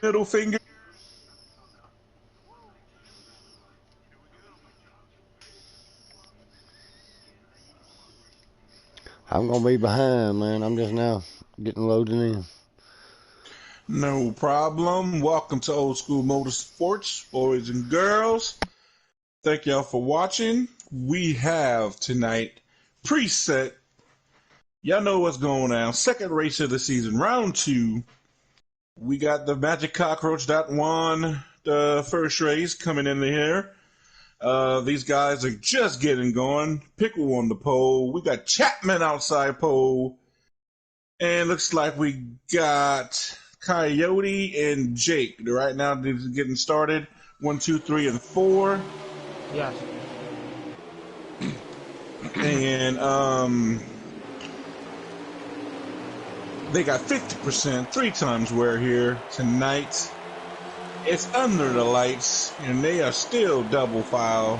middle finger. I'm gonna be behind, man. I'm just now getting loaded in. No problem. Welcome to Old School Motorsports, boys and girls. Thank y'all for watching. We have tonight preset. Y'all know what's going on. Second race of the season, round 2. We got the Magic Cockroach that won the first race coming in here. These guys are just getting going. Pickle on the pole. We got Chapman outside pole. And looks like we got Coyote and Jake. Right now they're getting started. 1, 2, 3, and 4. Yes. And they got 50%, 3 times wear here tonight. It's under the lights, and they are still double file.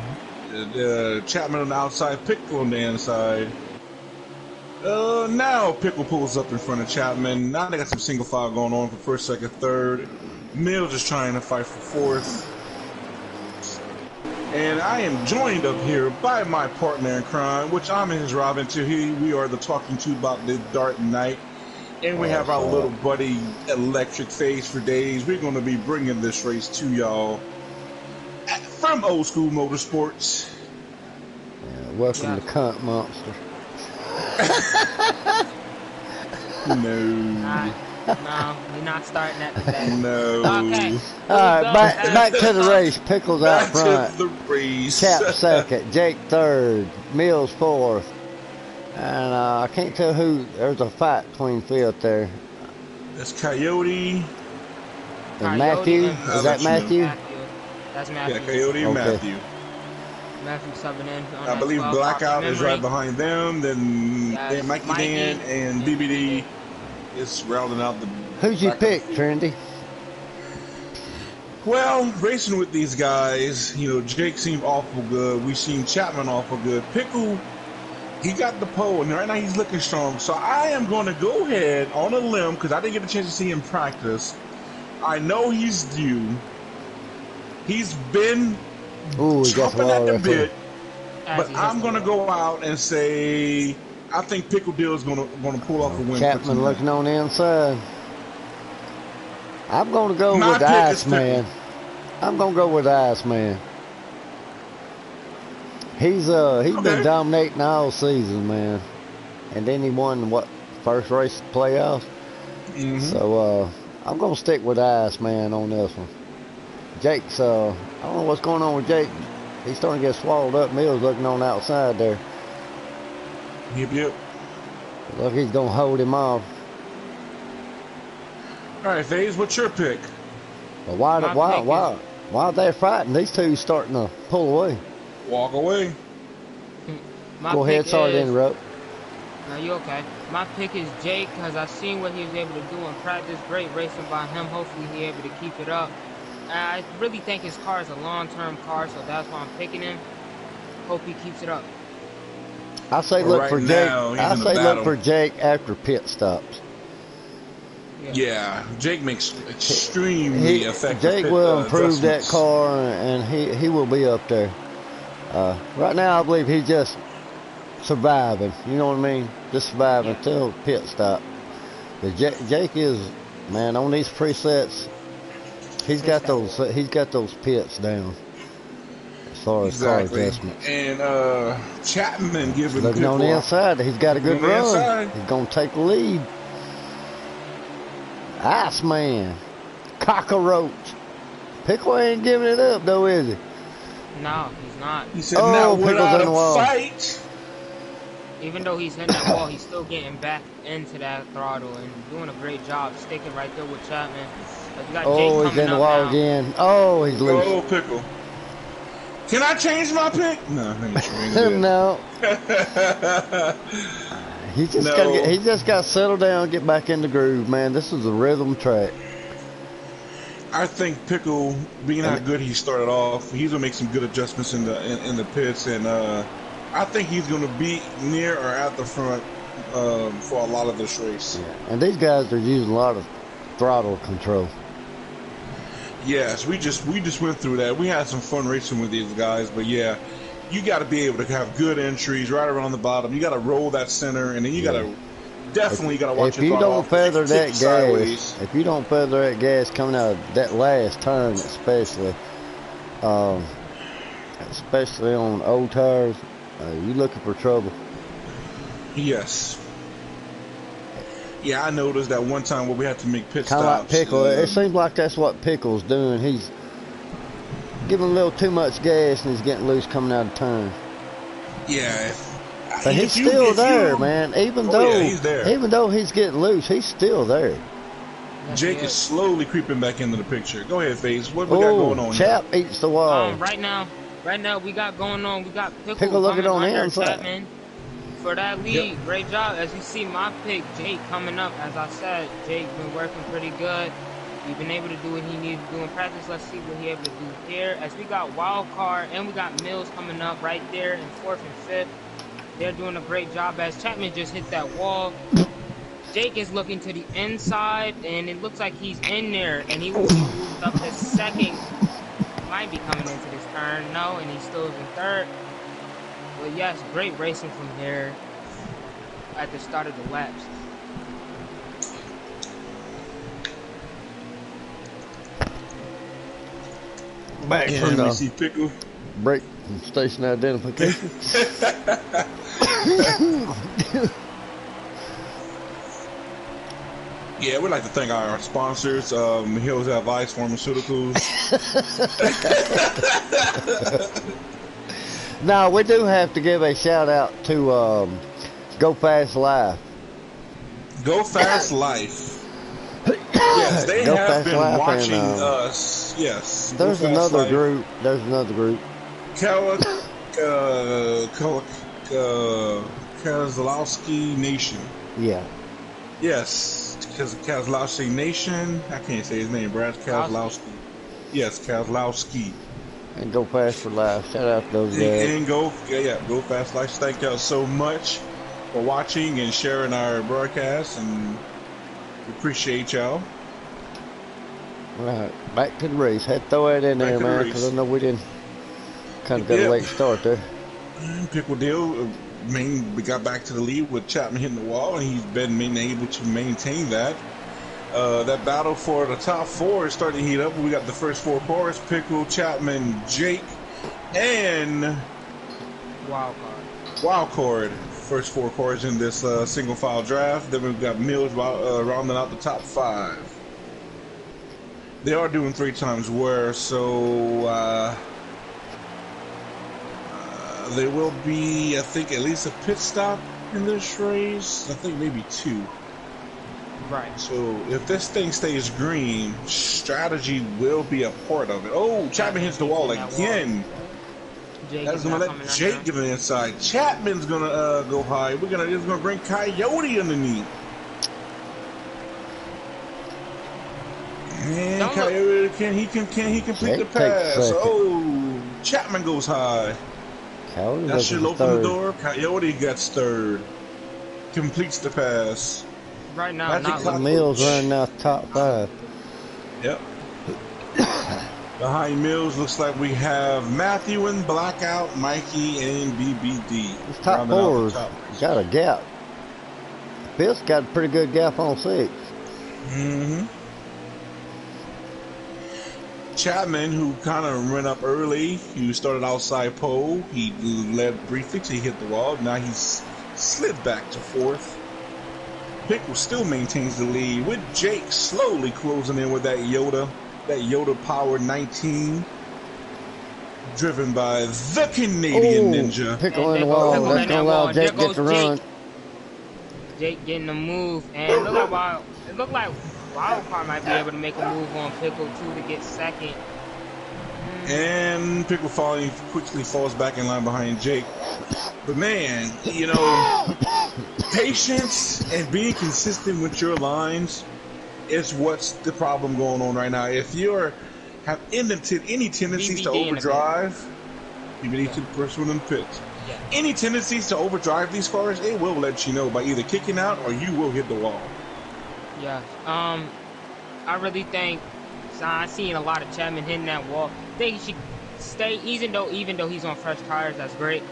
Chapman on the outside, Pickle on the inside. Now Pickle pulls up in front of Chapman. Now they got some single file going on for first, second, third. Mills is trying to fight for fourth. And I am joined up here by my partner in crime, which I'm his Robin to he. We are the talking to about the Dark Knight. And we have our little buddy Electric Face for days. We're going to be bringing this race to y'all from Old School Motorsports. Yeah, welcome to Cunt Monster. No. No, we're not starting that today. No. Okay. All right, back to the race. Pickles out front. To the race. Chap second. Jake third. Mills fourth. And I can't tell who. There's a fight between fifth there. That's Coyote. And Matthew. Is that Matthew? That's Matthew. Yeah, Coyote and Matthew. Matthew subbing in. I believe Blackout is right behind them. Then Mikey Dan and BBD is rounding out the. Who'd you pick, Trendy? Well, racing with these guys, you know, Jake seemed awful good. We seen Chapman awful good. Pickle, he got the pole, and right now he's looking strong. So I am going to go ahead on a limb because I didn't get a chance to see him practice. I know he's due. He's been chomping at the bit, but I'm going to go out and say I think Pickle Deal is going to pull off a win. Chapman looking on the inside. I'm going to go with Iceman. I'm going to go with Iceman. He's been dominating all season, man. And then he won first race of the playoffs. Mm-hmm. So I'm going to stick with Iceman on this one. Jake's I don't know what's going on with Jake. He's starting to get swallowed up. Mills looking on the outside there. Yep. Look, he's going to hold him off. All right, FaZe, what's your pick? Well, why are they fighting? These two starting to pull away. Walk away. Go ahead, sorry to interrupt. No, you okay. My pick is Jake because I've seen what he was able to do in practice. Great racing by him. Hopefully he's able to keep it up. I really think his car is a long-term car, so that's why I'm picking him. Hope he keeps it up. I say look for Jake. I say look for Jake after pit stops. Yeah, Jake makes extremely effective. Jake will improve that car, and he will be up there. Right now, I believe he's just surviving. You know what I mean? Just surviving until pit stop. But Jake is, man, on these presets. He's got those pits down as far as car adjustments. And Chapman giving looking on the inside. He's got a good run. He's gonna take the lead. Iceman, Cockroach. Pickle ain't giving it up though, is he? No, he's not. He said, "Now without a fight." Even though he's hitting that wall, he's still getting back into that throttle and doing a great job sticking right there with Chapman. He's in the wall again. Oh, he's loose. Oh, Pickle. Can I change my pick? No, no. He just got to settle down, get back in the groove, man. This is a rhythm track. I think Pickle, being how good he started off, he's gonna make some good adjustments in the pits, and I think he's gonna be near or at the front for a lot of this race. Yeah. And these guys are using a lot of throttle control. Yes, we just went through that. We had some fun racing with these guys, but yeah, you got to be able to have good entries right around the bottom. You got to roll that center, and then you got to definitely got to watch If your you throttle don't off because feather it can take that you gas, sideways. if you don't feather that gas coming out of that last turn, especially on old tires, you looking for trouble. Yes. Yeah, I noticed that one time where we had to make pit Kind of like stops. Pickle. It seems like that's what Pickle's doing. He's giving a little too much gas and he's getting loose coming out of turn. Yeah. But he's still there, man. Even he's there. though he's getting loose, he's still there. Jake is slowly creeping back into the picture. Go ahead, FaZe. What we got going on Chap here? eats the wall. Right now we got going on. We got Pickle looking on the under inside. Chapman for that lead. Yep. Great job. As you see, my pick, Jake, coming up. As I said, Jake been working pretty good. He's been able to do what he needed to do in practice. Let's see what he able to do here. As we got Wild Card and we got Mills coming up right there in 4th and 5th. They're doing a great job as Chapman just hit that wall. Jake is looking to the inside, and it looks like he's in there, and he will be moved up to 2nd. Might be coming into this turn. No, and he still is in 3rd. But yes, great racing from here at the start of the laps. Back Yeah, from let me the see Pickle. brake station identification. Yeah, we'd like to thank our sponsors, Hills Advice Pharmaceuticals. Now, we do have to give a shout out to Go Fast Life. Go Fast Life. Yes, they Go have Fast been Life watching and, us. Yes. There's Go Fast another Life. group. There's another group. Kozlowski Nation. Yeah. Yes, because Kozlowski Nation. I can't say his name, Brad Kozlowski. Yes, Kozlowski. And Go Fast for Life. Shout out to those guys. And Go Fast Life. Thank y'all so much for watching and sharing our broadcast, and we appreciate y'all. All right, back to the race. Had to throw it in there, man, because I know we didn't kind of got a late start there. Pickle deal. We got back to the lead with Chapman hitting the wall, and he's been able to maintain that. That battle for the top 4 is starting to heat up. We got the first 4 cars: Pickle, Chapman, Jake, and Wild Card. First 4 cars in this single file draft. Then we've got Mills rounding out the top 5. They are doing 3 times wear, so there will be, I think, at least a pit stop in this race. I think maybe 2. Right. So if this thing stays green, strategy will be a part of it. Oh, Chapman hits the wall again. That's gonna let Jake get on the inside. Chapman's gonna go high. It's gonna bring Coyote underneath. And Coyote can he complete the pass? Oh, Chapman goes high. That should open the door. Coyote gets third. Completes the pass. Right now, the Mills running now top 5. Yep. Behind Mills, looks like we have Matthew and Blackout, Mikey, and BBD. This top 4 got a gap. Fifth's got a pretty good gap on 6. Mm-hmm. Chapman, who kind of ran up early, he started outside pole. He led briefly till he hit the wall. Now he's slid back to 4th. Pickle still maintains the lead, with Jake slowly closing in with that Yoda Power 19, driven by the Canadian Ninja. Pickle in the wall. That's gonna allow Jake to get the run. Jake getting the move, and it looked like Wildcard might be able to make a move on Pickle too to get 2nd. And Pickle quickly falls back in line behind Jake. But man, you know, patience and being consistent with your lines is what's the problem going on right now. If you have any tendencies to overdrive, BBD to the person in the pit. Yeah. Any tendencies to overdrive these cars, it will let you know by either kicking out or you will hit the wall. Yeah. I really think So I seen a lot of Chapman hitting that wall. I think he should stay, even though he's on fresh tires. That's great.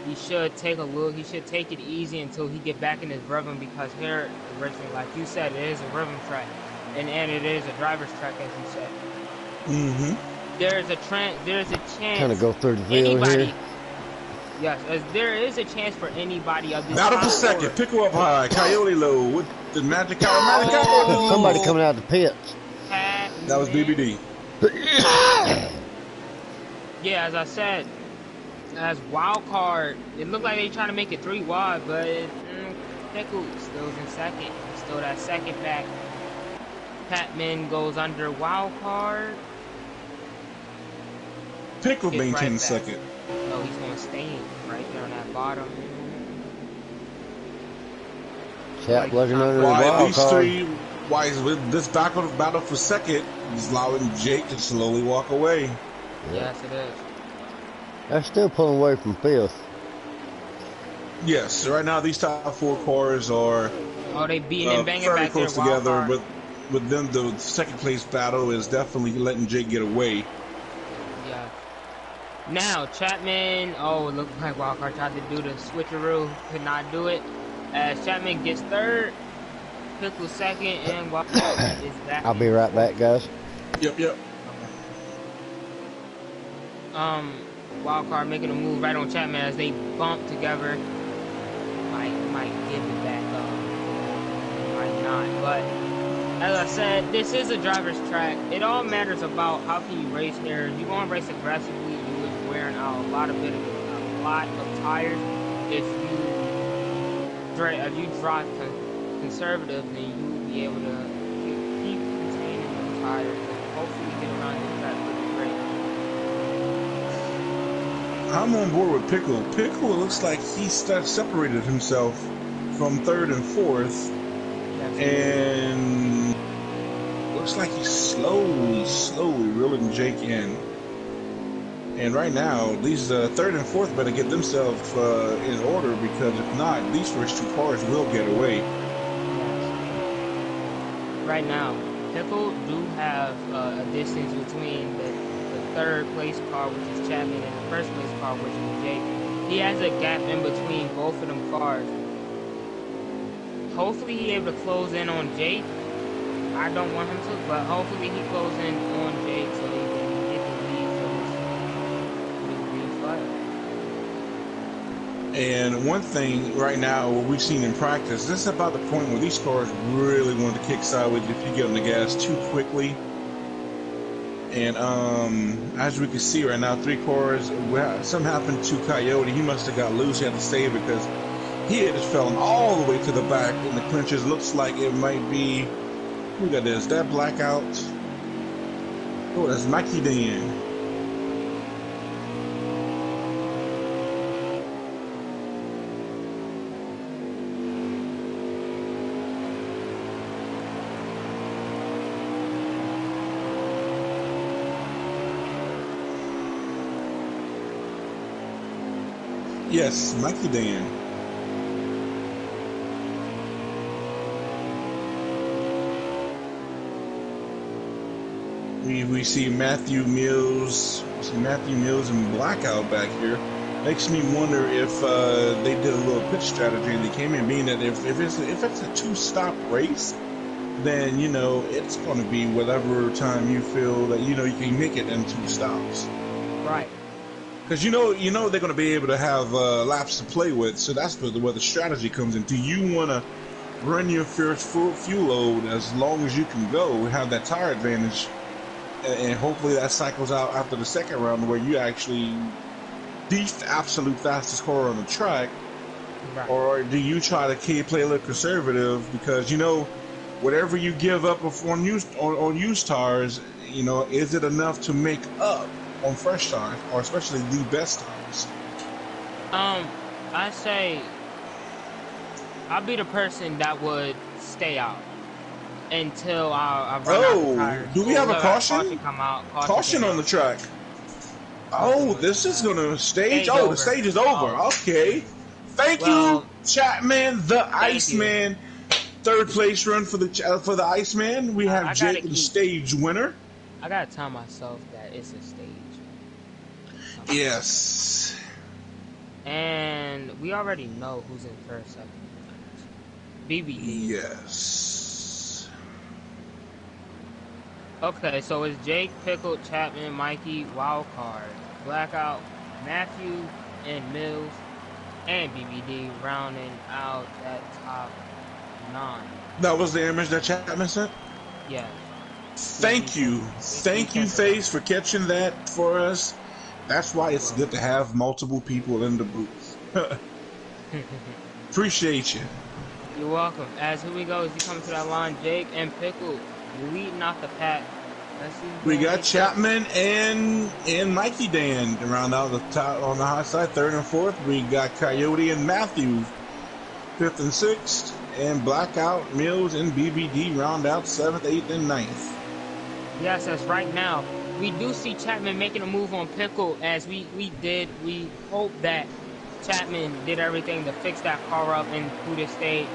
He should take a look. He should take it easy until he get back in his rhythm, because here at Richmond, like you said, it is a rhythm track, and it is a driver's track, as you said. There's a chance. Kind of go through the field here. Yes, there is a chance for anybody of this. Out of a second, pickle up high, Coyote low with the magic automatic. Somebody coming out of the pits. That was BBD. Yeah, as I said, as wild card, it looked like they trying to make it 3 wide, but Pickle still in second. Still that second back. Patman goes under wild card. Pickle maintains second. No, he's going to stay right there on that bottom. Chap wasn't under the wild card. Why is with this battle for second, he's allowing Jake to slowly walk away. Yes, it is. They're still pulling away from fifth. Yes, right now these top 4 cars are they beating and banging very back close there, together, but with them the second place battle is definitely letting Jake get away. Yeah. Now Chapman, it looked like Wildcard tried to do the switcheroo, could not do it. As Chapman gets third, Pickle second, and Wildcard is back. I'll be right back, guys. Yep. Okay. Wildcard making a move right on Chapman as they bump together. Might give it back up. Might not. But as I said, this is a driver's track. It all matters about how can you race here. If you're going to race aggressively, you is wearing out a lot of tires. If you drive conservative, then you will be able to keep containing those tires and hopefully get around this track pretty great. I'm on board with Pickle. Pickle looks like he separated himself from third and fourth, and looks like he's slowly reeling Jake in. And right now, these third and fourth better get themselves in order, because if not, these first 2 cars will get away. Right now, Pickle do have a distance between the third place car, which is Chapman, and the first place car, which is Jake. He has a gap in between both of them cars. Hopefully he's able to close in on Jake. I don't want him to, but hopefully he closes in on Jake so he can get the lead for this green flag. And one thing right now, what we've seen in practice, this is about the point where these cars really want to kick sideways if you get on the gas too quickly. And as we can see right now, 3 cars, something happened to Coyote. He must have got loose. He had to save it because he had just fallen all the way to the back in the clinches. Looks like it might be, who got this? That blackout. Oh, that's Mikey Dan. Yes, Mikey Dan. We see Matthew Mills and Blackout back here. Makes me wonder if they did a little pitch strategy and they came in, being that if it's a 2-stop race, then it's going to be whatever time you feel that you can make it in 2 stops. Right. Because they're going to be able to have laps to play with, so that's where the strategy comes in. Do you want to run your first fuel load as long as you can go, have that tire advantage, and hopefully that cycles out after the second round where you actually the absolute fastest car on the track, right? Or do you try to play a little conservative because whatever you give up on used tires, is it enough to make up on fresh tires, or especially the best tires? I say I'll be the person that would stay out until I run out the tires. Do we have a caution? Caution on the track. Oh, this is gonna stage. Oh, the stage is over. Okay. Thank you, Chapman, the Iceman. Third place run for the Iceman. We have Jake, the stage winner. I gotta tell myself that it's a stage. Yes. And we already know who's in first, second, and third. BBD. Yes. Okay, so it's Jake, Pickle, Chapman, Mikey, Wildcard, Blackout, Matthew, and Mills, and BBD rounding out that top 9. That was the image that Chapman sent? Yes. Thank you. Thank you, FaZe, for catching that for us. That's why it's good to have multiple people in the booth. Appreciate you. You're welcome. As here we go, as you come to that line, Jake and Pickle leading off the pack. Let's see. We got Chapman and Mikey Dan to round out the top on the high side, 3rd and 4th. We got Coyote and Matthew, 5th and 6th. And Blackout, Mills, and BBD round out 7th, 8th, and 9th. Yes, that's right now. We do see Chapman making a move on Pickle as we hope that Chapman did everything to fix that car up and through the state.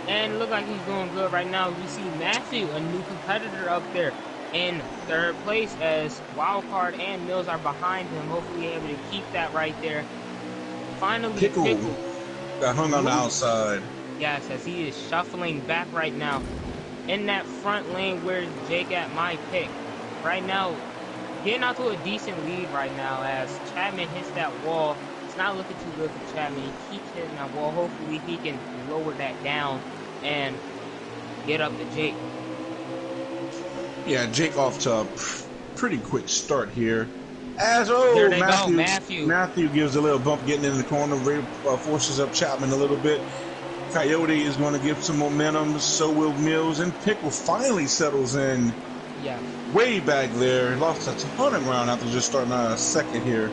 And look like he's doing good right now. We see Matthew, a new competitor up there, in 3rd place as Wildcard and Mills are behind him. Hopefully able to keep that right there. Finally, Pickle got hung on the outside. Yes, as he is shuffling back right now. In that front lane, where's Jake at my pick? Right now, getting out to a decent lead right now as Chapman hits that wall. It's not looking too good for Chapman. He keeps hitting that wall. Hopefully he can lower that down and get up to Jake. Yeah, Jake off to a pretty quick start here. There they go, Matthew. Matthew gives a little bump getting in the corner, forces up Chapman a little bit. Coyote is going to give some momentum, so will Mills, and Pickle finally settles in. Yeah. Way back there, lost a ton of ground after just starting out a second here.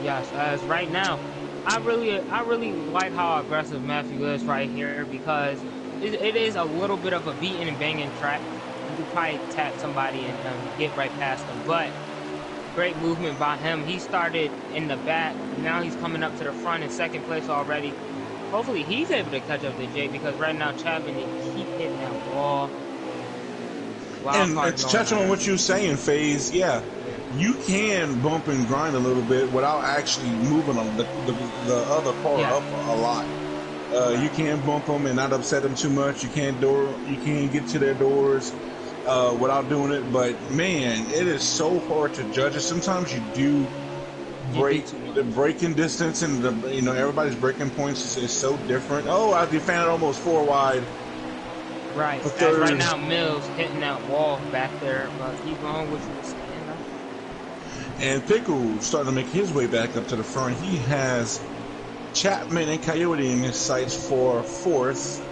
Yes, as right now, I really like how aggressive Matthew is right here because it is a little bit of a beating and banging track. You could probably tap somebody and get right past them, but great movement by him. He started in the back, now he's coming up to the front in 2nd place already. Hopefully he's able to catch up to Jay because right now Chapman keep hitting that wall. And touching on what you're saying, FaZe, yeah, you can bump and grind a little bit without actually moving the other car up a lot. You can bump them and not upset them too much. You can get to their doors without doing it. But man, it is so hard to judge it. Sometimes you do break the braking distance, and everybody's braking points is so different. Oh, I defended almost 4 wide. Right. As right now, Mills hitting that wall back there, but keep going with you saying. And Pickle starting to make his way back up to the front. He has Chapman and Coyote in his sights for 4th.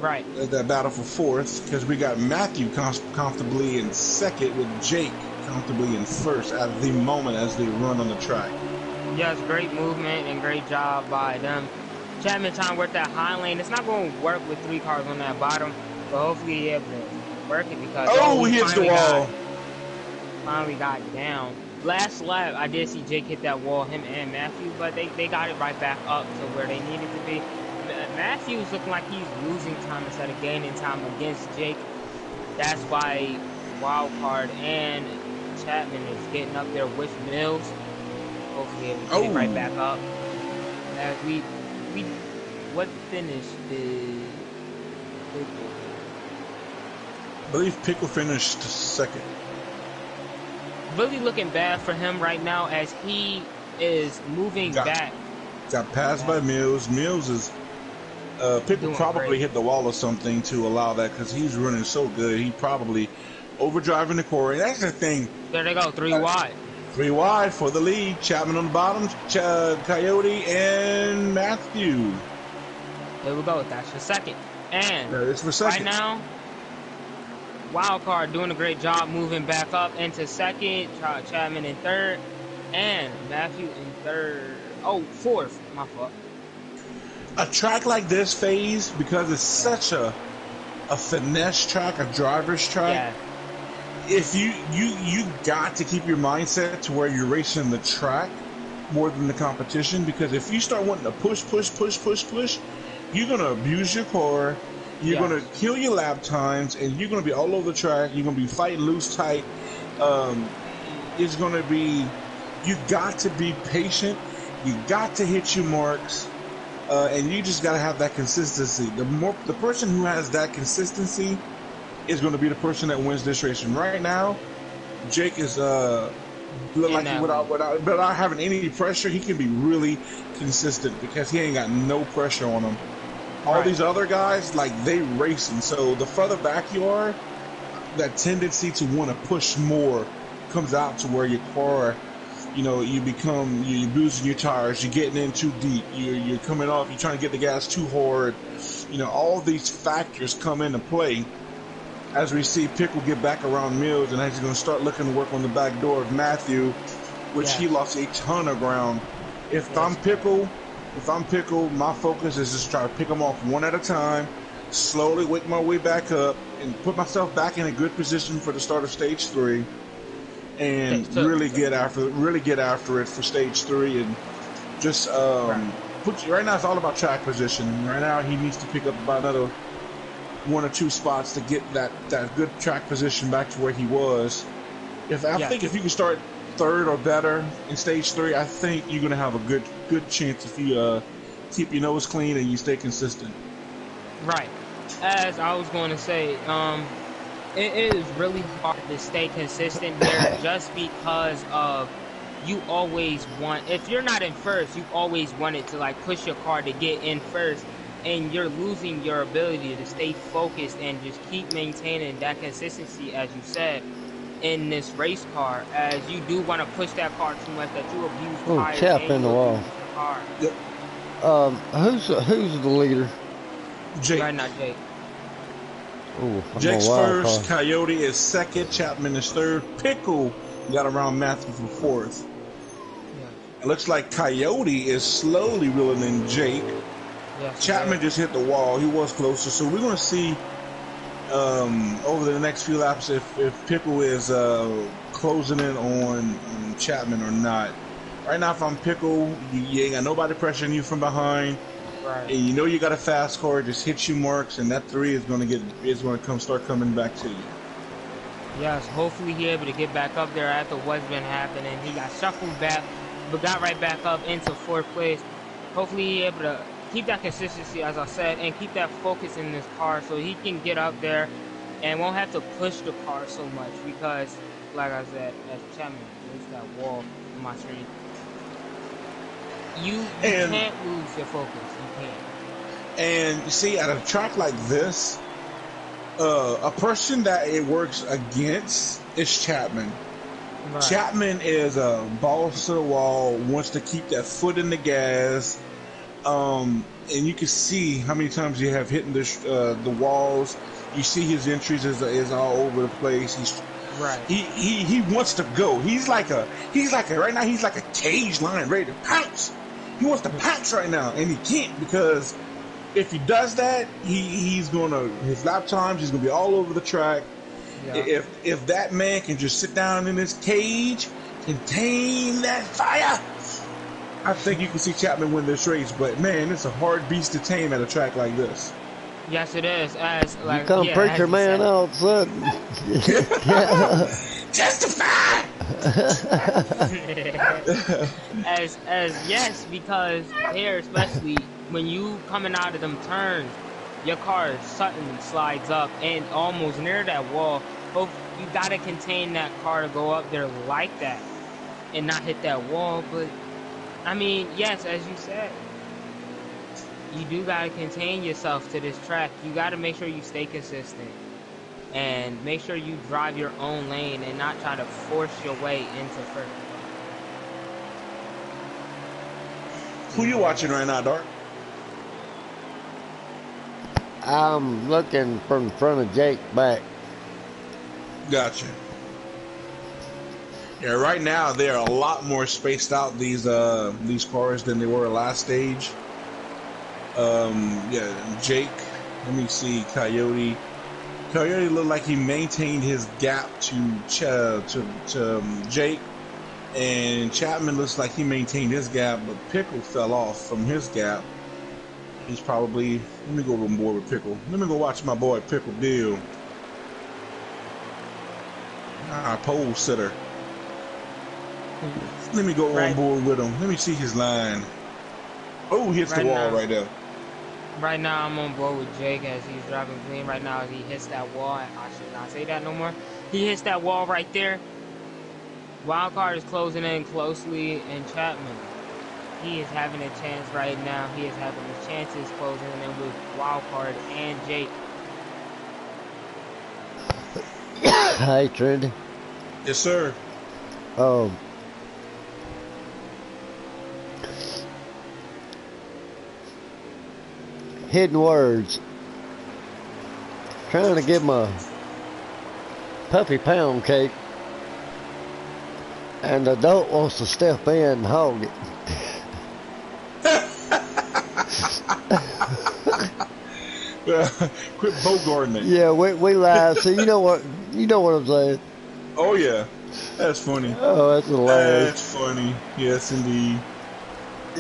Right. That battle for 4th, because we got Matthew comfortably in 2nd with Jake comfortably in 1st at the moment as they run on the track. Yes, great movement and great job by them. Chapman trying to work that high lane. It's not going to work with 3 cars on that bottom, but hopefully he's able to work it because he hits the wall. Finally got down. Last lap, I did see Jake hit that wall, him and Matthew, but they got it right back up to where they needed to be. Matthew's looking like he's losing time instead of gaining time against Jake. That's why Wildcard and Chapman is getting up there with Mills. Hopefully able to get it right back up. As what finish did Pickle? I believe Pickle finished 2nd. Really looking bad for him right now as he is moving back. Got passed by Mills. Mills is Pickle probably hit the wall or something to allow that because he's running so good. He probably overdriving the corner. That's the thing. There they go, 3 wide. 3 wide for the lead. Chapman on the bottom, Coyote and Matthew. There we go. That's for 2nd. And it's for 2nd. Right now, Wildcard doing a great job moving back up into 2nd. Chapman in 3rd. And Matthew in 3rd. Oh, 4th. My fault. A track like this, FaZe, because it's such a finesse track, a driver's track. Yeah. If you got to keep your mindset to where you're racing the track more than the competition, because if you start wanting to push, you're gonna abuse your car. You're Yes. going to kill your lap times, and you're going to be all over the track. You're going to be fighting loose tight. Um, it's going to be, you got to be patient. You got to hit your marks, and you just got to have that consistency. The person who has that consistency is going to be the person that wins this race. And right now, Jake is look like without having any pressure, he can be really consistent because he ain't got no pressure on him. All these other guys, like, they racing. So the further back you are, that tendency to want to push more comes out to where your car, you're boosting your tires, you're getting in too deep, you're coming off, you're trying to get the gas too hard. All these factors come into play as we see Pickle get back around Mills, and he's going to start looking to work on the back door of Matthew, which he lost a ton of ground. If I'm Pickle, my focus is just try to pick them off one at a time, slowly wake my way back up, and put myself back in a good position for the start of stage 3, and really get after it for stage 3, and just right now it's all about track position. Right now he needs to pick up about another 1 or 2 spots to get that good track position back to where he was. I think if you can start 3rd or better in stage 3, I think you're going to have a good chance if you keep your nose clean and you stay consistent. Right. As I was going to say, it is really hard to stay consistent there just because of you always want, if you're not in first, you always wanted to like push your car to get in first, and you're losing your ability to stay focused and just keep maintaining that consistency, as you said, in this race car, as you do want to push that car too much that you abuse tires. Chap in the wall. Yep. Who's the leader? Jake. Right now, Jake. Ooh, Jake's first, Coyote is second, Chapman is third, Pickle got around Matthew for 4th. Yeah. It looks like Coyote is slowly reeling in Jake. Yes, Chapman just hit the wall. He was closer, so we're going to see over the next few laps if Pickle is closing in on Chapman or not. Right now, if I'm Pickle, you ain't got nobody pressuring you from behind. Right. And you got a fast car, just hit your marks, and that 3 is going to start coming back to you. Yes, hopefully he's able to get back up there after what's been happening. He got shuffled back, but got right back up into 4th place. Hopefully he's able to keep that consistency, as I said, and keep that focus in this car so he can get up there and won't have to push the car so much because, like I said, as Chapman, there's that wall on my screen. You can't lose your focus. You can't. And you see, at a track like this, a person that it works against is Chapman. Right. Chapman is a balls to the wall, wants to keep that foot in the gas. And you can see how many times you have hitting the walls. You see his entries is all over the place. He wants to go. He's like right now he's like a cage lion ready to pounce. He wants to pounce right now, and he can't, because if he does that, his lap times, he's gonna be all over the track. Yeah. If that man can just sit down in his cage, contain that fire, I think you can see Chapman win this race. But man, it's a hard beast to tame at a track like this. Yes, it is. As like you come preacher man all of a sudden. Testify. as yes, because here, especially when you coming out of them turns, your car suddenly slides up and almost near that wall. Both you gotta contain that car to go up there like that and not hit that wall. But I mean, yes, as you said, you do gotta contain yourself to this track. You gotta make sure you stay consistent and make sure you drive your own lane and not try to force your way into first. Who you watching right now, Dark? I'm looking from front of Jake back. Gotcha. Yeah, right now they're a lot more spaced out, these cars, than they were last stage. Jake. Let me see. Coyote looked like he maintained his gap to Jake, and Chapman looks like he maintained his gap, but Pickle fell off from his gap. He's probably. Let me go on board with Pickle. Let me go watch my boy Pickle deal. Our pole sitter. Let me go on board with him. Let me see his line. Oh, he hits the wall right there. Right now, I'm on board with Jake as he's driving clean. Right now, he hits that wall. I should not say that no more. He hits that wall right there. Wildcard is closing in closely, and Chapman, he is having a chance right now. He is having his chances closing in with Wildcard and Jake. Hey, Trendy. Yes, sir. Hidden words. Trying to give him a puppy pound cake, and the adult wants to step in and hog it. Quit bogarting it. Yeah, we live. So you know what I'm saying. Oh yeah, that's funny. Oh, that's hilarious. That's funny. Yes, indeed.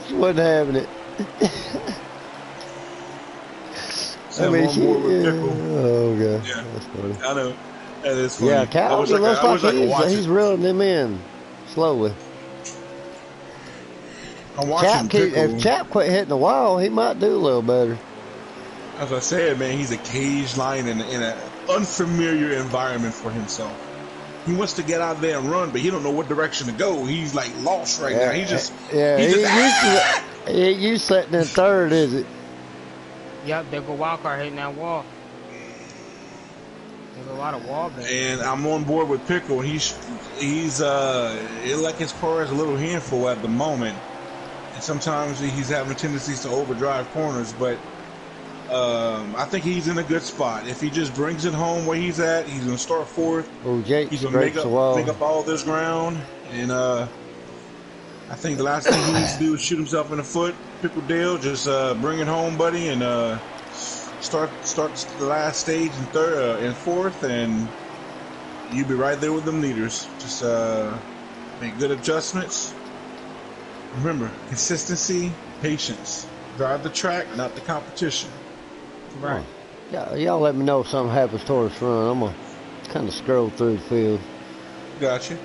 She wasn't having it. I mean, oh god, yeah, that's funny. I know. That is funny. Yeah, Cal, it looks like he's reeling them in slowly. I'm watching Pickle. If Chap quit hitting the wall, he might do a little better. As I said, man, he's a cage lion in an unfamiliar environment for himself. He wants to get out there and run, but he don't know what direction to go. He's like lost right now. He ain't you sitting in third, is it? Yep, there go Wildcard hitting that wall. There's a lot of wall there. And I'm on board with Pickle. He's like his car is a little handful at the moment, and sometimes he's having tendencies to overdrive corners, but. I think he's in a good spot. If he just brings it home where he's at, he's going to start fourth. Oh, Jake, he's going to make up all this ground. And I think the last thing he needs to do is shoot himself in the foot. Pickle Dale, just bring it home, buddy, and start the last stage in third and fourth, and you'll be right there with them leaders. Just make good adjustments. Remember, consistency, patience. Drive the track, not the competition. Right. Y'all let me know if something happens towards the front. I'm going to kind of scroll through the field. Gotcha.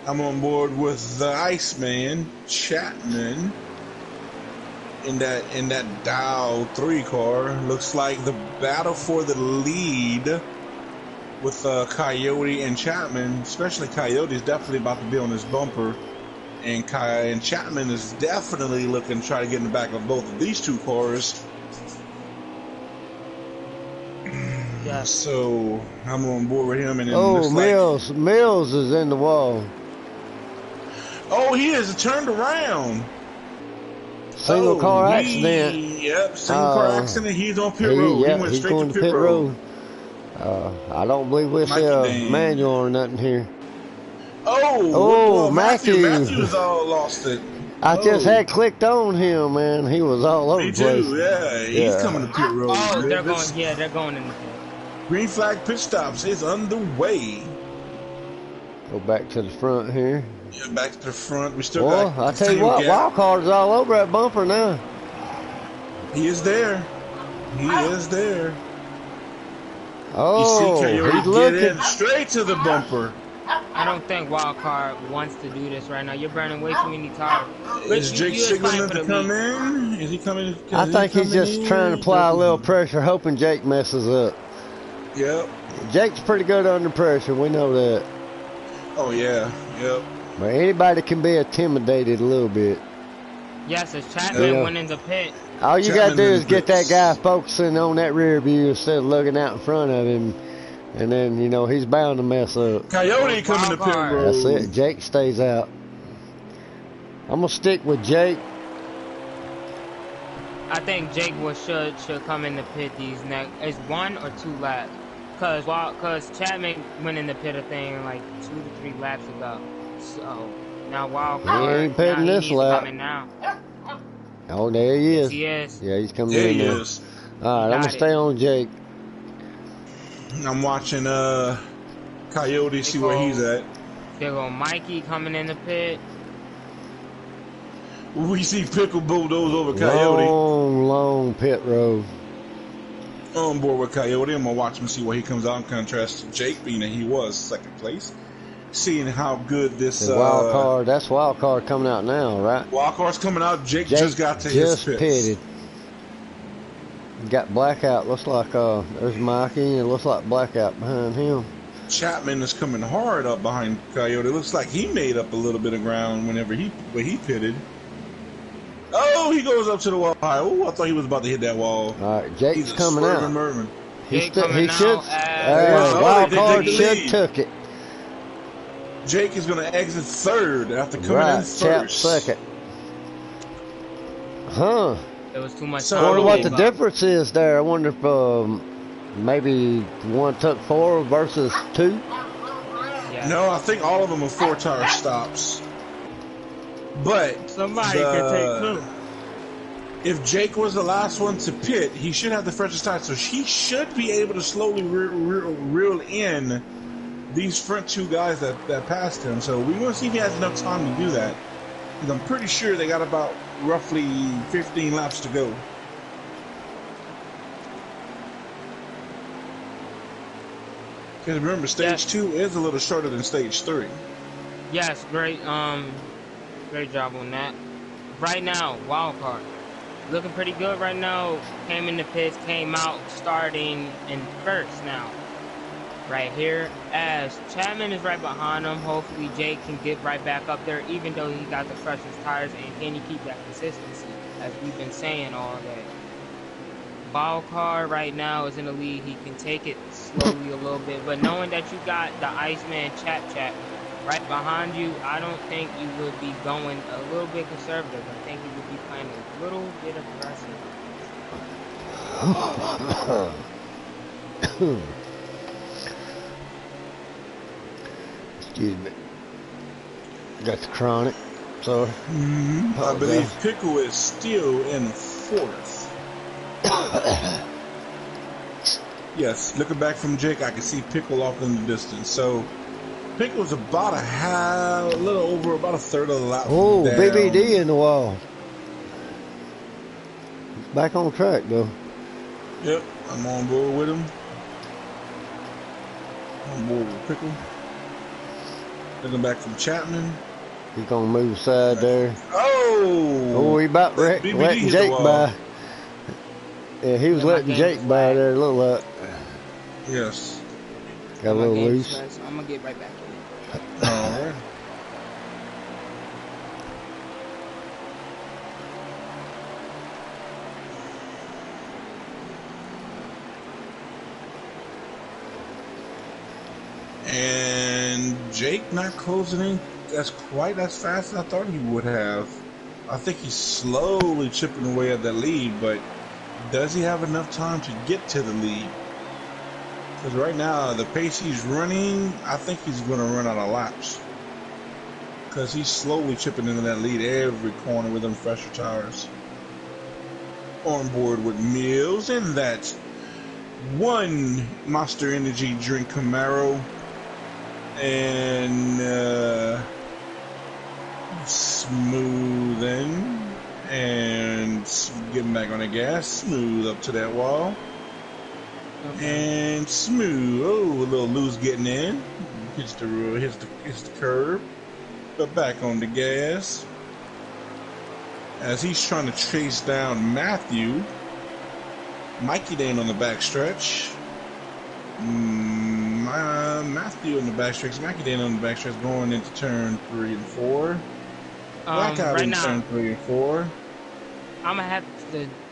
I'm on board with the Iceman, Chapman, in that Dow 3 car. Looks like the battle for the lead with Coyote and Chapman, especially Coyote, is definitely about to be on his bumper. And Chapman is definitely looking to try to get in the back of both of these two cars. Yeah. So I'm on board with him. And then Mills is in the wall. Oh, he is turned around. Single car accident. Yep, single car accident. He's on pit road. He went straight to pit road. I don't believe we'll see a manual or nothing here. Oh, Matthew's all lost it. I just had clicked on him, man. He was all over the place. Me too, yeah. He's coming to pit road. Oh, they're going in the pit. Green flag pit stops is underway. Go back to the front here. Yeah, back to the front. We still got. I tell you what, Wildcard is all over that bumper now. He is there. He is there. Oh, you see Coyote get in straight to the bumper. I don't think Wildcard wants to do this right now. You're burning way too many tires. Is Jake signaling to come in? Is he coming? I think he's just trying to apply a little pressure, hoping Jake messes up. Yep. Jake's pretty good under pressure. We know that. Oh, yeah. Yep. But anybody can be intimidated a little bit. Yes, it's Chapman went in the pit. All you got to do is get that guy focusing on that rear view instead of looking out in front of him. And then, he's bound to mess up. Coyote coming to pit road. That's it. Jake stays out. I'm going to stick with Jake. I think Jake should come in the pit these next. It's 1 or 2 laps. Because Chapman went in the pit, I think, like 2 to 3 laps ago. So, now Wildcard. He ain't pitting this lap. Coming now. Oh, there he is. Yes, he is. Yeah, he's coming there in there. He is. All right, I'm going to stay on Jake. I'm watching Coyote, see where he's at. There go Mikey coming in the pit. We see Pickle bulldoze over Coyote. Long pit road. On board with Coyote. I'm going to watch him see where he comes out in contrast to Jake, being that he was second place. Seeing how good this... The wild card, that's wild card coming out now, right? Wild card's coming out. Jake just got to his pits. Pitted. Got Blackout. Looks like there's Mikey, and it looks like Blackout behind him. Chapman is coming hard up behind Coyote. Looks like he made up a little bit of ground when he pitted. Oh, he goes up to the wall. Oh, I thought he was about to hit that wall. All right, Jake's coming out. Merman. He should. Wild card should took it. Jake is going to exit third after coming in first. Chap second. Huh. There was too much. So I wonder what the difference is there. I wonder if maybe one took 4 versus 2. Yeah. No, I think all of them are 4-tire stops. But somebody could take 2. If Jake was the last one to pit, he should have the freshest tire, so he should be able to slowly reel in these front 2 guys that passed him. So we're going to see if he has enough time to do that. Because I'm pretty sure they got about roughly 15 laps to go. Because remember, stage 2 is a little shorter than stage 3. Yes, great job on that. Right now, wild card. Looking pretty good right now. Came in the pits, came out, starting in first now. Right here, as Chapman is right behind him. Hopefully Jake can get right back up there, even though he got the freshest tires, and can he keep that consistency, as we've been saying all day. Wild card right now is in the lead. He can take it slowly a little bit, but knowing that you got the Iceman Chap right behind you, I don't think you would be going a little bit conservative. I think you would be playing a little bit aggressive. Excuse me. Got the chronic. Sorry. I believe Pickle is still in 4th. Yes, looking back from Jake, I can see Pickle off in the distance. So Pickle's about a little over about a third of the lap. Oh, down. BBD in the wall. He's back on track though. Yep, I'm on board with him. On board with Pickle. Looking back from Chapman. He's gonna move aside there. Oh, he about letting Jake by. Yeah, he was letting Jake by there a little up. Yes. Got a little loose. I'm gonna get right back in. All right. And Jake not closing in as quite as fast as I thought he would have. I think he's slowly chipping away at that lead, but does he have enough time to get to the lead? Because right now, the pace he's running, I think he's going to run out of laps. Because he's slowly chipping into that lead every corner with them fresher tires. On board with Mills and that one Monster Energy drink Camaro. And smoothing and getting back on the gas, smooth up to that wall. And smooth. Oh, a little loose getting in. Hits the curb. But back on the gas. As he's trying to chase down Matthew. Mikey Dane on the backstretch. Matthew on the backstretch. Mikey Dane on the backstretch going into turn 3 and 4. Blackout right in now, turn 3 and 4. I'm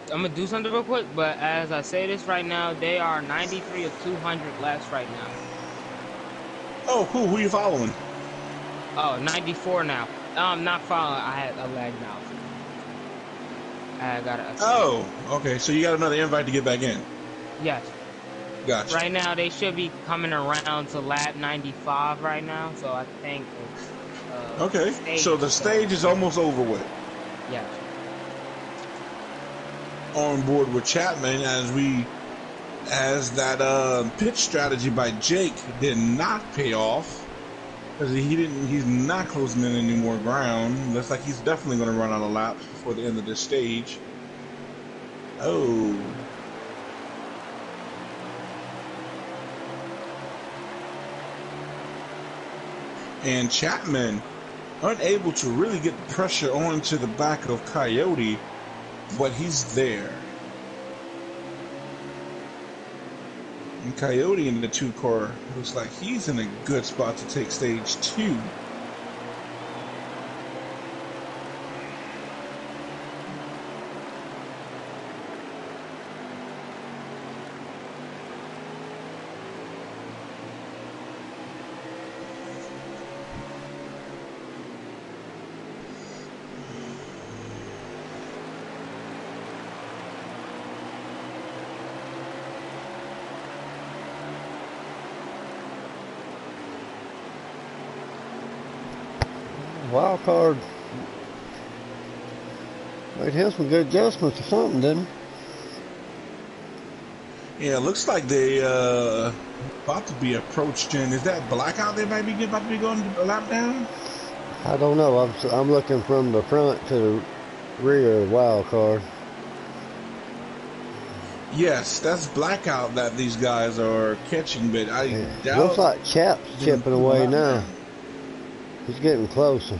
gonna do something real quick, but as I say this right now, they are 93 of 200 laps right now. Oh, cool. Who are you following? Oh, 94 now. I'm not following. I had a lag now. I got it. Oh, okay. So you got another invite to get back in? Yes. Gotcha. Right now, they should be coming around to lap 95 right now, so I think it's... okay, so the stage is almost over with. Yeah. On board with Chapman as that pitch strategy by Jake did not pay off. Because he's not closing in any more ground. Looks like he's definitely going to run out of laps before the end of this stage. Oh. And Chapman unable to really get pressure onto the back of Coyote, but he's there. And Coyote in the 2 car looks like he's in a good spot to take stage 2. Wild card made him some good adjustments or something, didn't he? Yeah, it looks like they about to be approaching. Is that blackout they might be about to be going a lap down? I don't know. I'm looking from the front to the rear of the wild card. Yes, that's blackout that these guys are catching, but I doubt. Looks like Chap's chipping away now. He's getting closer.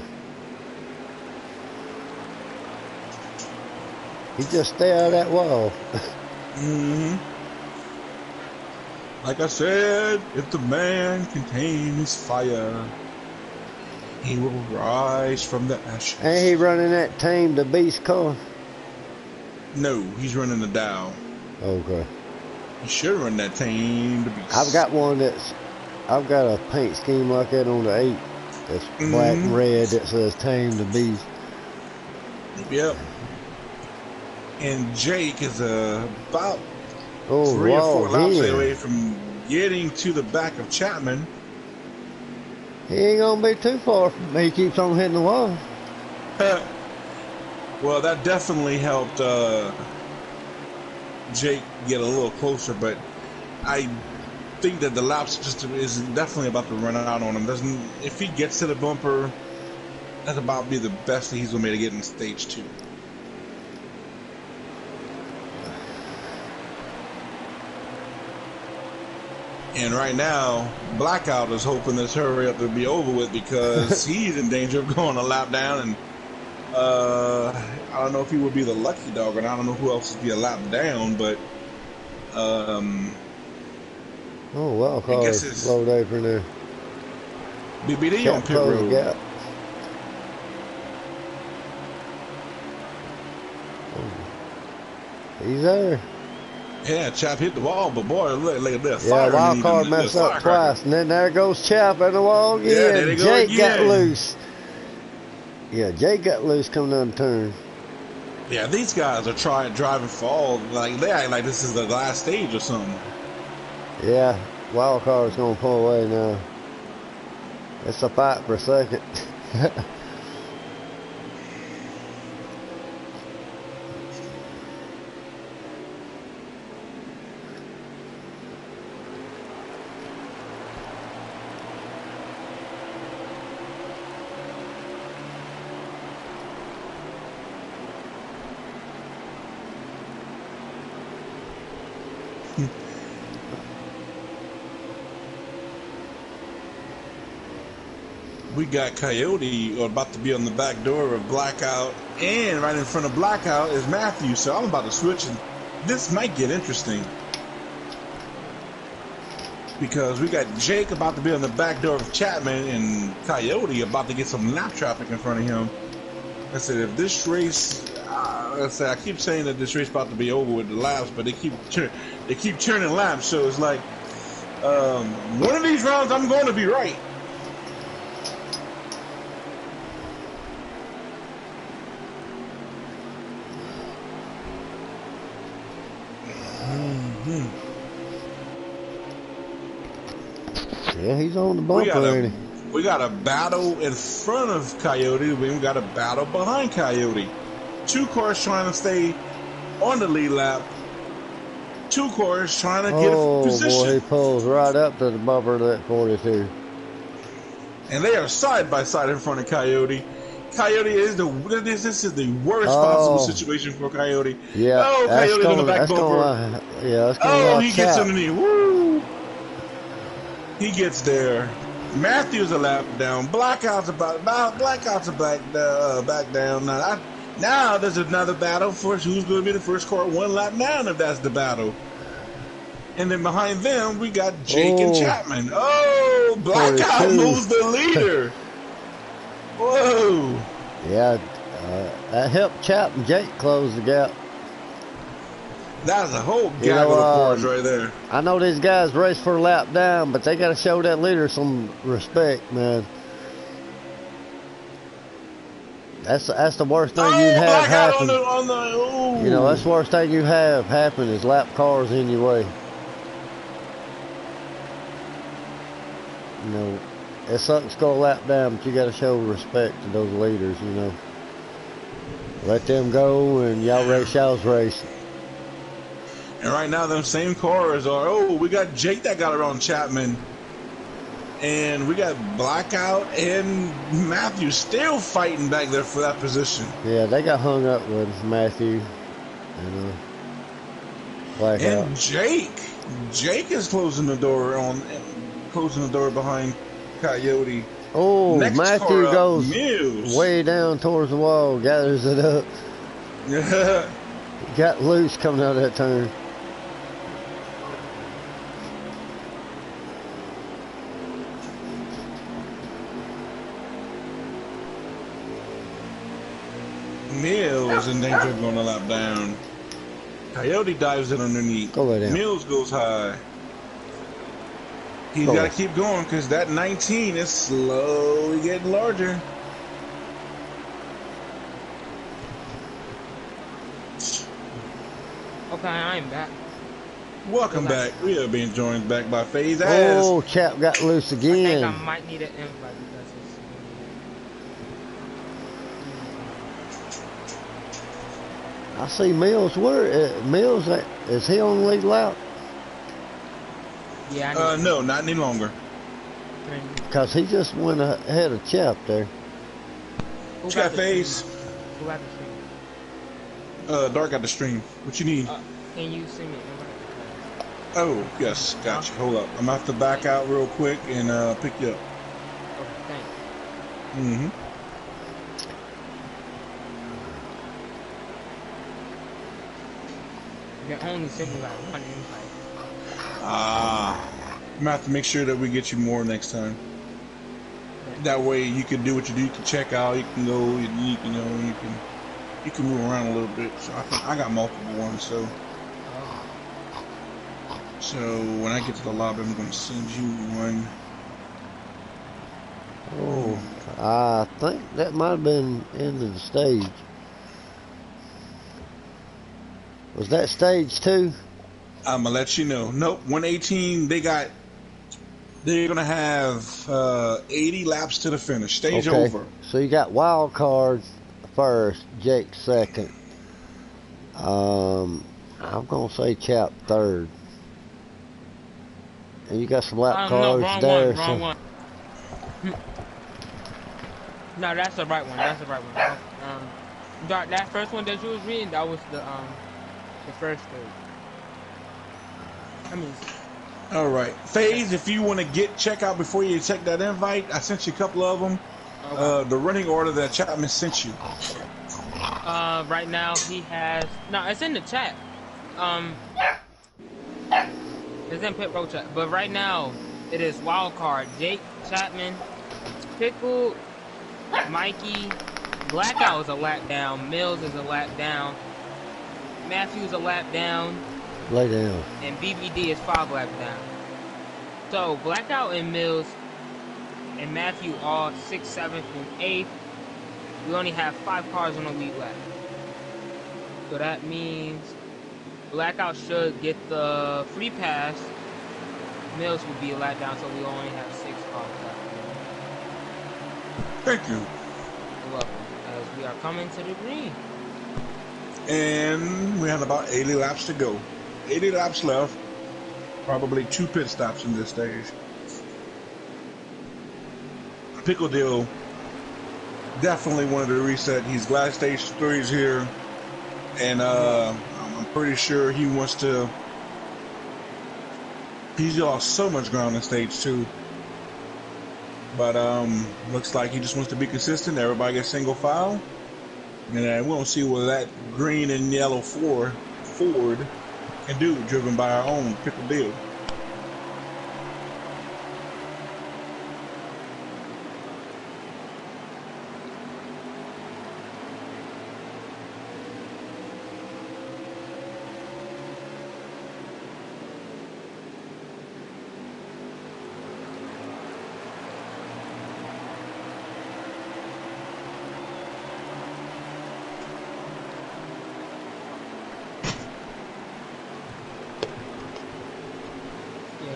He just stay out of that wall. Mm-hmm. Like I said, if the man can tame his fire, he will rise from the ashes. Ain't he running that Tame the Beast car? No, he's running the Dow. Okay. He should run that Tame the Beast. I've got a paint scheme like that on the 8. That's black and red that says Tame the Beast. Yep. And Jake is about 3 or 4 laps away from getting to the back of Chapman. He ain't gonna be too far from me. He keeps on hitting the wall. Well, that definitely helped Jake get a little closer, but I think that the laps is definitely about to run out on him. If he gets to the bumper, that's about to be the best that he's gonna be able to get in stage 2. And right now, Blackout is hoping this hurry up to be over with because he's in danger of going a lap down. And I don't know if he would be the lucky dog, and I don't know who else would be a lap down, but oh wow, car slowed apron there. BBD on pit road. Gap. He's there. Yeah, Chap hit the wall, but boy, look at that. Yeah, wild card messed up twice, and then there goes Chap in the wall again. Yeah, there they go Jake again. got loose. Yeah, Jake got loose coming down the turn. Yeah, these guys are driving for all, like they act like this is the last stage or something. Yeah, wild card's gonna pull away now. It's a fight for a second. We got Coyote about to be on the back door of Blackout, and right in front of Blackout is Matthew. So I'm about to switch, and this might get interesting because we got Jake about to be on the back door of Chapman, and Coyote about to get some lap traffic in front of him. I said, if this race, I keep saying that this race about to be over with the laps, but they keep turning laps. So it's like one of these rounds I'm going to be right. Yeah, he's on the bumper. We got a battle in front of Coyote. We got a battle behind Coyote. 2 cars trying to stay on the lead lap. 2 cars trying to get a position. Oh boy, he pulls right up to the bumper of that 42. And they are side by side in front of Coyote. Coyote is this is the worst possible Oh, situation for Coyote. yeah, Oh, Coyote's on the back bumper. that's gonna Oh, allow he gets Chap. underneath. Woo! He gets there. Matthews a lap down. Blackout's back down. Now there's another battle for who's going to be the first car one lap down if that's the battle. And then behind them we got Jake and Chapman. Oh, Blackout 42. moves the leader. Whoa. Yeah, that helped Chap and Jake close the gap. That's a whole gaggle of cars right there. I know these guys race for a lap down, but they got to show that leader some respect, man. That's the worst thing you can have happen. You know, that's the worst thing you have happen is lap cars in your way. You know, it sucks to go a lap down, but you got to show respect to those leaders, you know. Let them go and y'all race y'all's race. And right now, them same cars are, we got Jake that got around Chapman. And we got Blackout and Matthew still fighting back there for that position. Yeah, they got hung up with Matthew and Blackout. And Jake is closing the door behind Coyote. Oh, Next Matthew goes Mills. way down towards the wall, gathers it up. Yeah. Got loose coming out of that turn. Mills in danger of going a lap down. Coyote dives in underneath. Go right down. Mills goes high. He's got to keep going because that 19 is slowly getting larger. Okay, I'm back. Welcome back. We are being joined back by FaZe. Oh, Chap got loose again. I think I might need an invite because it's... I see Mills. Where Mills? Is he on the lead lap? Yeah. No, not any longer. Because he just went ahead of Chap there. Who got FaZe? Who got the stream? Dark got the stream. What you need? Can you send me an invite? Oh, yes. Gotcha. Hold up. I'm going to have to back out real quick and pick you up. Okay, thanks. Mm-hmm. They only sent me like one invite. I'm going to have to make sure that we get you more next time. That way you can do what you do. You can check out. You can go. You can move around a little bit. So I got multiple ones. So when I get to the lobby, I'm going to send you one. Oh, I think that might have been into the stage. Was that stage 2? I'm going to let you know. Nope. 118. They're going to have 80 laps to the finish. Stage over. So you got wild card first, Jake second. I'm going to say Chap third. And you got some lap cars there. Wrong one. No, that's the right one. That's the right one. That first one that you was reading, that was the first third. I mean. All right, FaZe. If you want to check out before you check that invite, I sent you a couple of them. Okay. The running order that Chapman sent you. Right now he has it's in the chat. It's in pit road chat, but right now it is wild card. Jake, Chapman, Pickle, Mikey, Blackout is a lap down. Mills is a lap down. Matthews a lap down. Lay down. And BBD is 5 laps down. So Blackout and Mills and Matthew all 6th, 7th, and 8th. We only have 5 cars on the lead lap. So that means Blackout should get the free pass. Mills will be a lap down, so we only have 6 cars left. Thank you. You're welcome. As we are coming to the green. And we have about 80 laps to go. 80 laps left. Probably 2 pit stops in this stage. Pickle Deal definitely wanted to reset. He's glad stage 3 is here, and I'm pretty sure he wants to. He's lost so much ground in stage 2, but looks like he just wants to be consistent. Everybody gets single file, and we'll see what that green and yellow Ford can do, driven by our own Pickle Deal.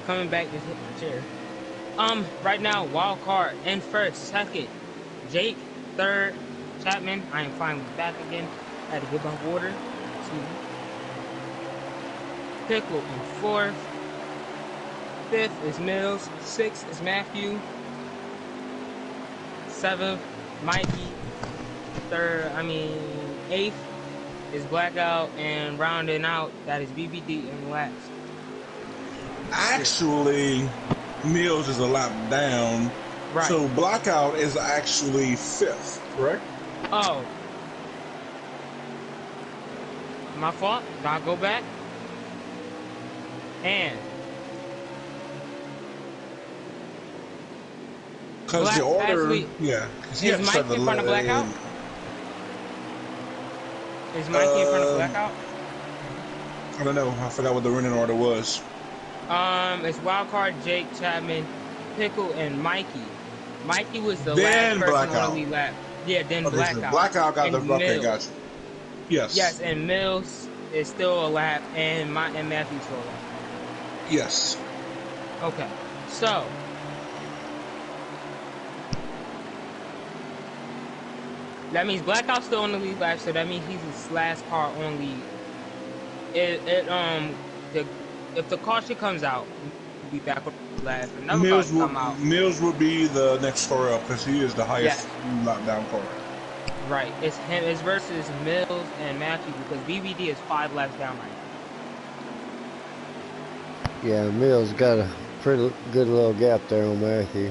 Coming back, just hit my chair. Right now, wild card in first, second, Jake, third, Chapman. I am finally back again. I had to get my water. Excuse me. Pickle in fourth. Fifth is Mills. Sixth is Matthew. Seventh, Mikey. Eighth is Blackout, and rounding out, that is BBD in last. Actually, Mills is a lap down. Right. So Blackout is actually 5th, correct? Oh. My fault. I'll go back. And. Because the order. Actually, is Mikey in front of Blackout? Is Mikey in front of Blackout? I don't know. I forgot what the running order was. It's Wildcard, Jake, Chapman, Pickle, and Mikey. Mikey was the then last person Blackout. on the lead lap. Yeah, then Okay, Blackout. So Blackout got the okay, got you. Yes. Yes, and Mills is still a lap, and Matthew's still a lap. Yes. Okay, so that means Blackout's still on the lead lap, so that means he's his last car on lead. If the caution comes out, we'll be back on the lap. If another Mills caution come out, Mills will be the next car up because he is the highest lap down car. Right, it's him. It's versus Mills and Matthew because BBD is 5 laps down right now. Yeah, Mills got a pretty good little gap there on Matthew.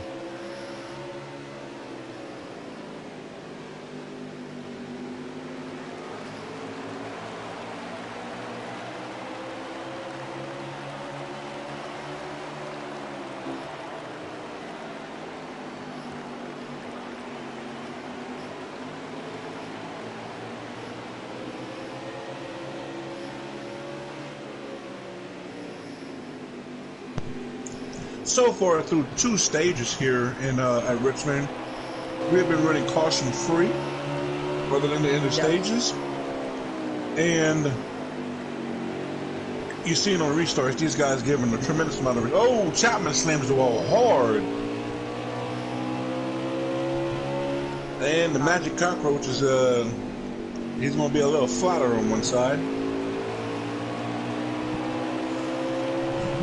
So far, through 2 stages here in at Richmond, we have been running caution free, other than the end of stages. And you see it on restarts, these guys giving a tremendous amount of. Oh, Chapman slams the wall hard, and the Magic Cockroach is he's going to be a little flatter on one side.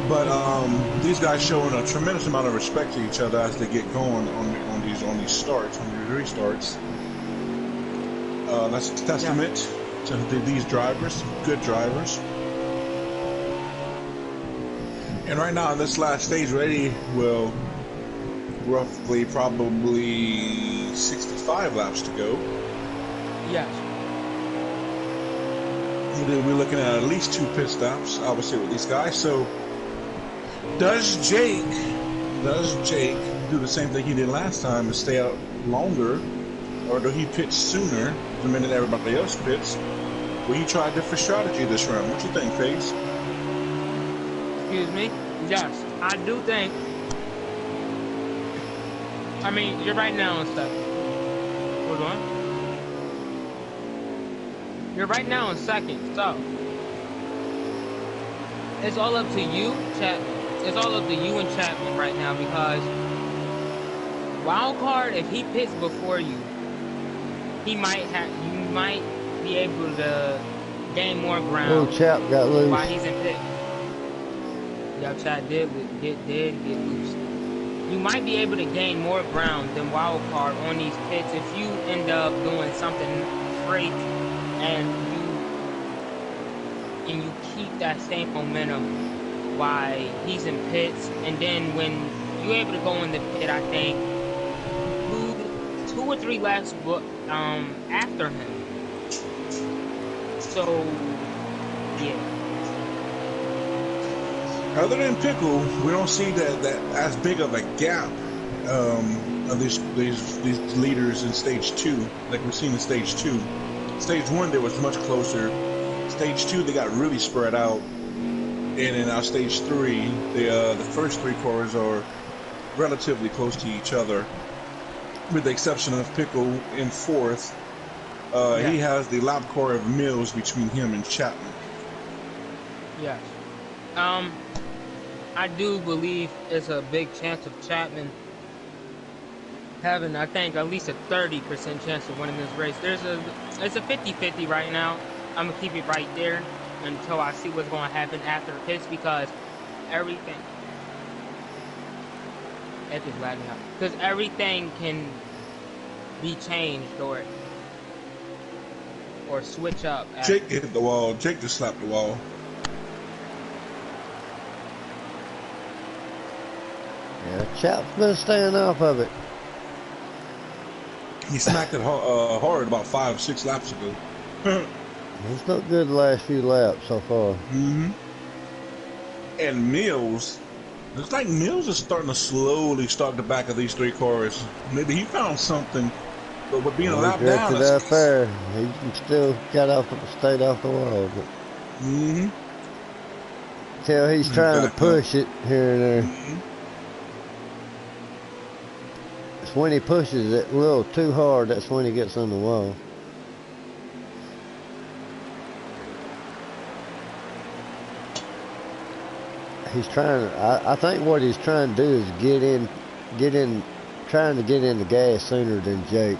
But these guys showing a tremendous amount of respect to each other as they get going on these starts, on these restarts. That's a testament to these drivers, good drivers. And right now, in this last stage, Reddy will roughly probably 65 laps to go. Yes. We're looking at least 2 pit stops, obviously, with these guys. So. Does Jake do the same thing he did last time and stay out longer, or do he pitch sooner the minute everybody else pits? Will he try a different strategy this round? What you think, Face? Excuse me? Yes, I do think. I mean, you're right now on second. Hold on. You're right now in second, so it's all up to you, Chapman. It's all up to you and Chapman right now because Wildcard, if he pits before you, you might be able to gain more ground. Oh, Chap got loose. While he's in pit. Yeah, Chap did get loose. you might be able to gain more ground than wild card on these pits if you end up doing something great and you keep that same momentum while he's in pits, and then when you're able to go in the pit, I think two or three laps after him. So yeah. Other than Pickle, we don't see that as big of a gap of these leaders in stage 2 like we've seen in stage 2. Stage 1 they was much closer. Stage 2 they got really spread out, and in our stage 3 the first 3 cars are relatively close to each other, with the exception of Pickle in 4th. Yeah. He has the lap car of Mills between him and Chapman. Yes. I do believe it's a big chance of Chapman having, I think, at least a 30% chance of winning this race. It's a 50-50 right now. I'm going to keep it right there until I see what's going to happen after the pits, because everything can be changed or switch up. Jake hit the wall. Jake just slapped the wall. Yeah, Chap's been staying off of it. He smacked it hard about 5-6 laps ago. He's looked good the last few laps so far. Mm-hmm. And Mills, looks like Mills is starting to slowly start the back of these 3 cars. Maybe he found something, but with being a lap down, up there, he still stayed off the wall. But mm-hmm. Tell he's trying to push it here and there. Mm-hmm. It's when he pushes it a little too hard, that's when he gets on the wall. He's trying. I think what he's trying to do is trying to get in the gas sooner than Jake.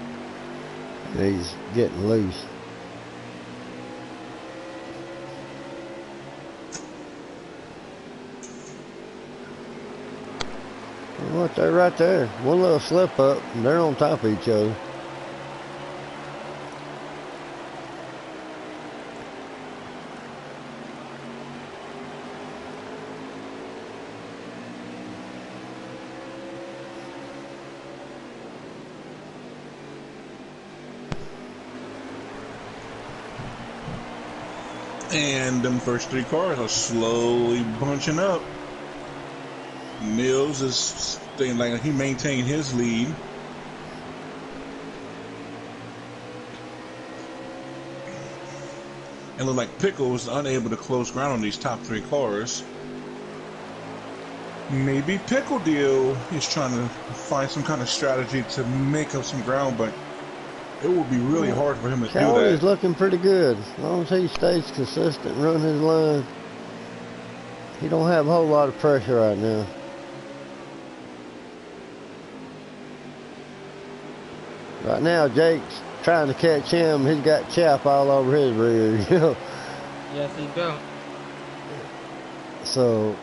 And he's getting loose. What, they're right there. One little slip up, and they're on top of each other. And them first 3 cars are slowly bunching up. Mills is staying like he maintained his lead. And look like Pickle was unable to close ground on these top 3 cars. Maybe Pickle Deal is trying to find some kind of strategy to make up some ground, but it will be really hard for him to do that. He's looking pretty good. As long as he stays consistent, run his line. He don't have a whole lot of pressure right now. Right now, Jake's trying to catch him. He's got chaff all over his rear, you know. Yes, he do. So,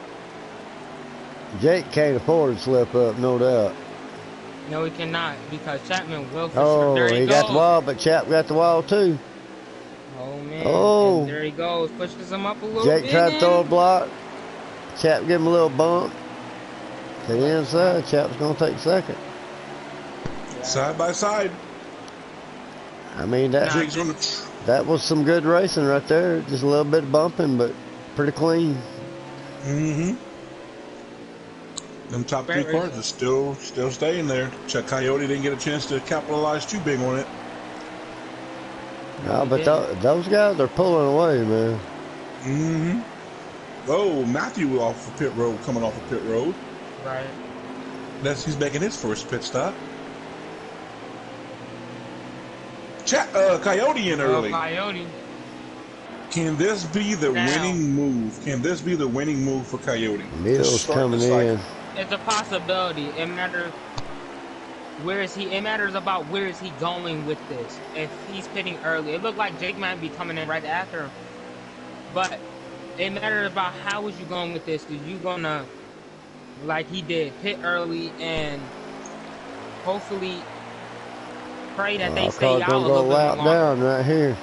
Jake can't afford to slip up, no doubt. No, he cannot, because Chapman will for sure. There he got the wall, but Chap got the wall too. Oh, man. Oh. And there he goes. Pushes him up a little bit. bit. Jake tried to throw a block. Chap give him a little bump. To the inside, Chap's going to take second. Yeah. Side by side. I mean, that was some good racing right there. Just a little bit of bumping, but pretty clean. Mm-hmm. Them top 3 cars are still staying there. Chuck Coyote didn't get a chance to capitalize too big on it. No, but those guys are pulling away, man. Mm-hmm. Oh, Matthew coming off of pit road. Right. He's making his first pit stop. Coyote in early. Coyote. Can this be the winning move? Can this be the winning move for Coyote? Mills coming in. It's a possibility. It matters about where is he going with this. If he's pitting early, it looked like Jake might be coming in right after him. But it matters about how is you going with this. Are you gonna like he did, pit early, and hopefully pray that they stay Car's out a gonna little go bit more lap longer. down right here.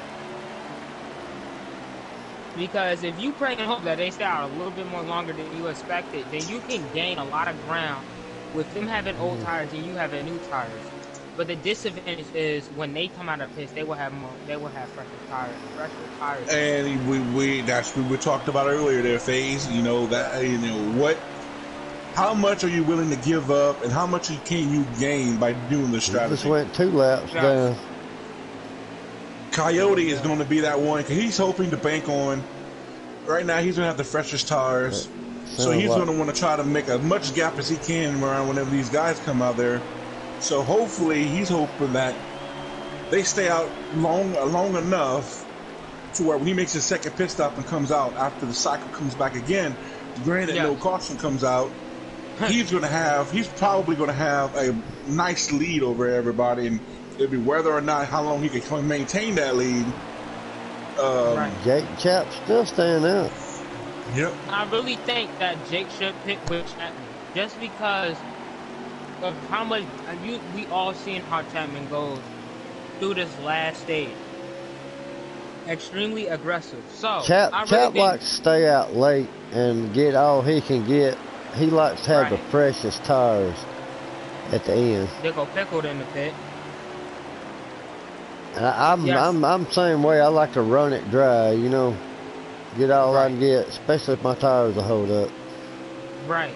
Because if you pray and hope that they stay out a little bit more longer than you expected, then you can gain a lot of ground with them having old tires and you having new tires. But the disadvantage is when they come out of pits, they will have fresher tires. And we that's what we talked about earlier there, FaZe. You know that how much are you willing to give up, and how much can you gain by doing this He strategy? just went 2 laps down. Coyote is going to be that one because he's hoping to bank on. Right now, he's going to have the freshest tires, so he's going to want to try to make as much gap as he can around whenever these guys come out there. So hopefully, he's hoping that they stay out long enough to where when he makes his second pit stop and comes out after the cycle comes back again, granted no caution comes out, he's probably going to have a nice lead over everybody, and it'll be whether or not how long he can maintain that lead. Jake Chap's still staying out. Yep. I really think that Jake should pick with Chapman just because of how much we all seen how Chapman goes through this last stage. Extremely aggressive. So Chap likes to stay out late and get all he can get. He likes to have the freshest tires at the end. They go pickled in the pit. I'm same way. I like to run it dry, you know, get all I can get, especially if my tires will hold up. Right.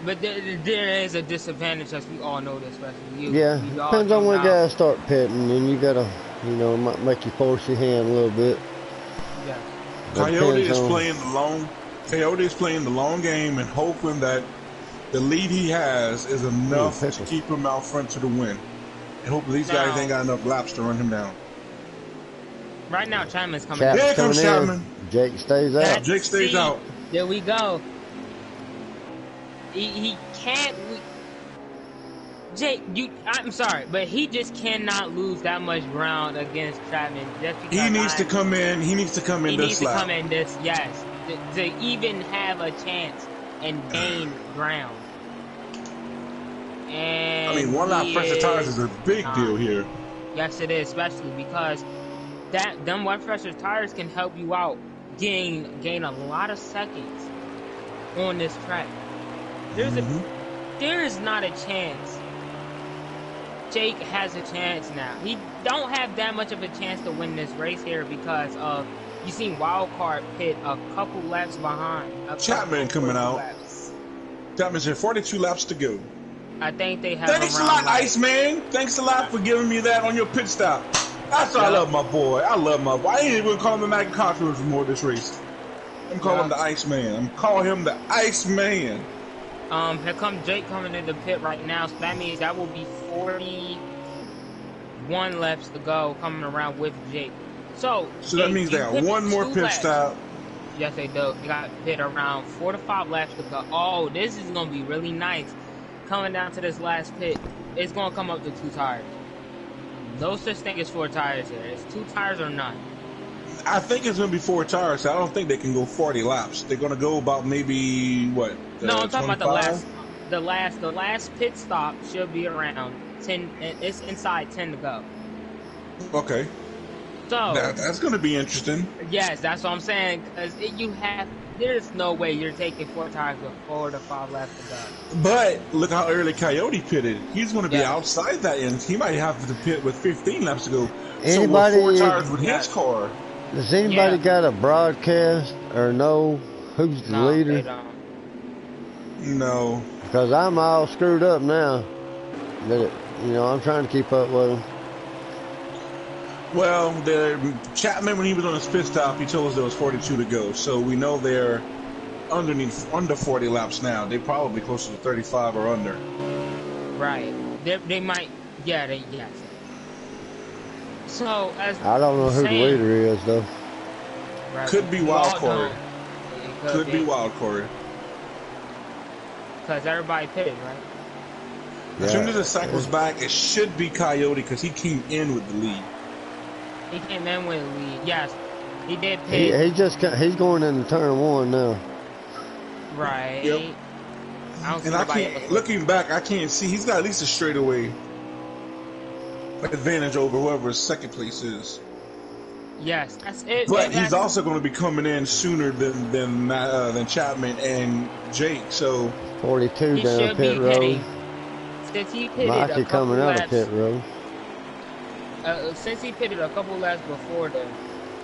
But there is a disadvantage, as we all know this, especially you. Yeah, depends on when guys start pitting, and you gotta, you know, might make you force your hand a little bit. Yeah. Coyote is playing the long game and hoping that the lead he has is enough to keep him out front to the win. And hopefully these guys ain't got enough laps to run him down. Right now, Chapman's coming in. Here comes Chapman. Jake stays out. Jake stays out. There we go. He can't. Jake, I'm sorry, but he just cannot lose that much ground against Chapman. Just because he needs to come in. He needs to come in this lap. Yes, to even have a chance and gain ground. And I mean, 1 lap fresher tires is a big deal here. Yes, it is, especially because them 1 fresher tires can help you out, gain a lot of seconds on this track. There is not a chance. Jake has a chance now. He don't have that much of a chance to win this race here because of you seen Wildcard pit a couple laps behind. Chapman coming out. Chapman's here, 42 laps to go. I think they have. Thanks a lot, Iceman. Thanks a lot for giving me that on your pit stop. That's why I love my boy. I ain't even call him the Mac Controversy for more this race. I'm calling him the Iceman. I'm calling him the Iceman. Here comes Jake coming in the pit right now, so that means that will be 41 laps to go coming around with Jake. So that means they got 1 more pit stop. Yes, they do. They got pit around 4 to 5 laps to go. Oh, this is gonna be really nice. Coming down to this last pit, it's gonna come up to 2 tires. No such thing as 4 tires here. It's 2 tires or none. I think it's gonna be 4 tires. So I don't think they can go 40 laps. They're gonna go about maybe what? No, I'm talking 25? about the last pit stop should be around 10. It's inside 10 to go. Okay. So that's gonna be interesting. Yes, that's what I'm saying. Because there's no way you're taking 4 tires with 4 to 5 laps to go. But look how early Coyote pitted. He's going to be outside that end. He might have to pit with 15 laps to go. Anybody, so 4 tires with his car. Does anybody got a broadcast or know who's the leader? They don't. No. Because I'm all screwed up now. But I'm trying to keep up with them. Well, Chapman, when he was on his pit stop, he told us there was 42 to go. So we know they're under 40 laps now. They're probably closer to 35 or under. Right. They might. Yes. So as I don't know who the leader is though. Right. Could be Wildcard. Could be Wildcard. Because everybody pitted, right? As soon as the cycle's back, it should be Coyote because he came in with the lead. He came in with a lead. Yes, he did pit. He's going into turn 1 now. Right. Yep. I don't see And I nobody else. can't, looking back, I can't see. He's got at least a straightaway advantage over whoever second place is. Yes, that's it. But And he's that's, also going to be coming in sooner than Chapman and Jake. So 42 he down should pit be road. hitting. Since he pitted Mikey a couple coming out of laps, pit road. since he pitted a couple laps before them,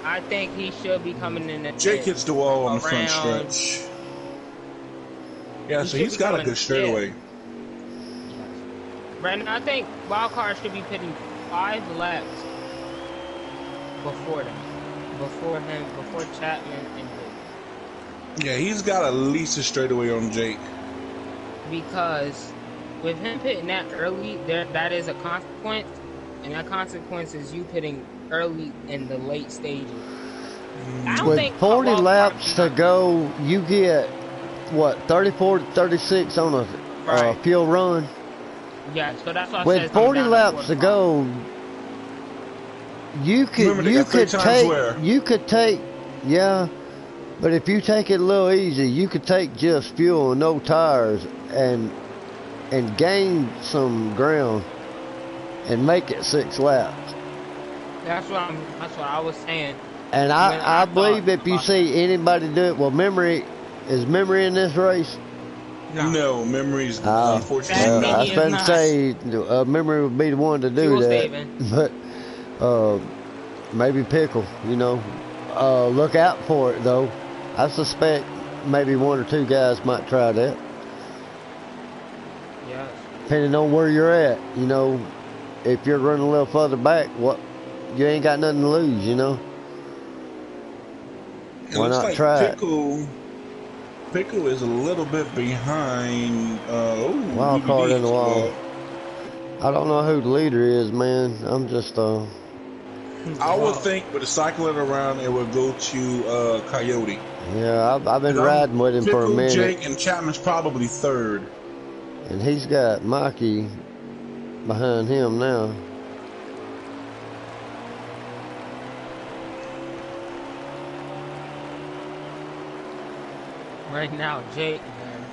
I think he should be coming in. Jake hits the wall on the front around- stretch. Yeah, so should he's be got a coming- good straightaway. Right now, I think Wildcard should be pitting 5 laps before them, before him, before Chapman and Jake. Yeah, he's got at least a straightaway on Jake. Because with him pitting that early, that is a consequence, and that consequence is you pitting early in the late stages. I don't With think 40 Wildcard laps to cannot- go, you get, what, 34 to 36 on a Right. fuel run? Yeah, so that's why I said With it's coming 40 down laps to 45. go, you Remember, they got 3 times wear. could take, yeah, but if you take it a little easy, you could take just fuel and no tires and gain some ground and make it 6 laps. That's what I was saying. And When I thought believe if you about see anybody do it, well, is Memory in this race? No, memories, Well, unfortunately That I not. was going to not. say Memory would be the one to do Fuel that, saving. but maybe Pickle. Look out for it though. I suspect maybe 1 or 2 guys might try that, Yes. depending on where you're at. If you're running a little further back, you ain't got nothing to lose. It Why looks not like try it? Pickle is a little bit behind. Wild card in the BBD, wall. I don't know who the leader is, man. I'm just I would think with the cycling around, it would go to Coyote. yeah. I've been riding with him for a Pickle, minute, Jake, and Chapman's probably third. and he's got Mikey behind him now. Right now, Jake, man.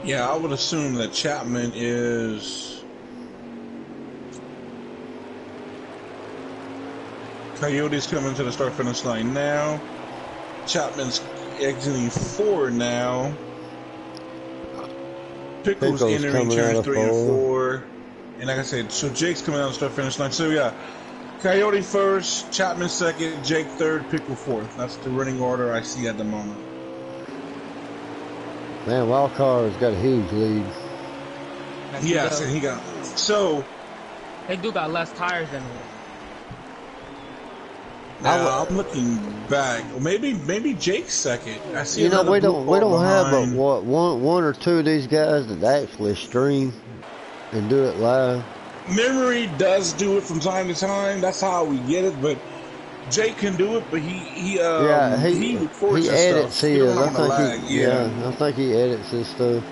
Yeah, I would assume that Chapman is. Coyote's coming to the start finish line now. Chapman's exiting 4 now. Pickle's entering coming out turns of 3 and 4. 4. And like I said, so Jake's coming out of the start finish line. So yeah, Coyote first, Chapman second, Jake third, Pickle fourth. That's the running order I see at the moment. Man, Wildcard's got a huge lead. Like, he Yes, does. and he got so. They do got less tires than him. Now I'm looking back. Maybe Jake's second. I see. We don't another blue car have but behind. what one or two of these guys that actually stream and do it live. Memory does do it from time to time. That's how we get it. But Jake can do it. But he records his edits stuff. He his. don't wanna lag. I think he edits his stuff.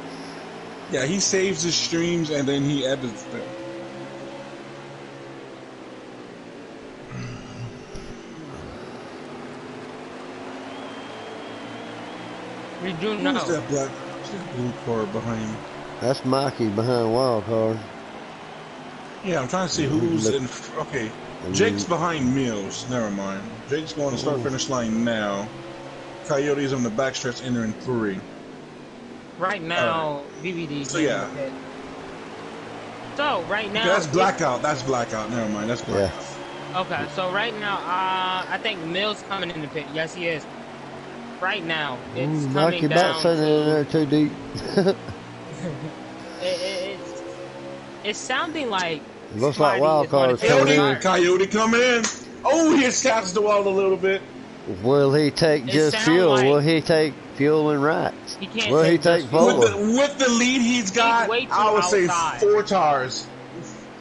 Yeah, he saves his streams and then he edits them. We do Who's know. that blue car behind? That's Mikey behind Wildcard. Yeah, I'm trying to see who's in. Okay, Jake's behind Mills. Never mind. Jake's going to start finish line now. Coyote's on the backstretch entering 3. Right now, BBD. So, yeah. Okay. So right now, Okay, that's blackout. That's blackout. Never mind. That's blackout. Okay, so right now, I think Mills coming in the pit. Yes, he is. Right now, it's Mikey coming about down. sitting in there too deep. It's sounding like. Looks like somebody is Wildcard's gonna coming take in. a tire. Coyote coming in. Oh, he scotched the wall a little bit. Will he take It just sound fuel? like- Will he take fuel and rights? He can't Will he take take just fuel. forward? With the lead he's got, way too I would say outside. 4 tires.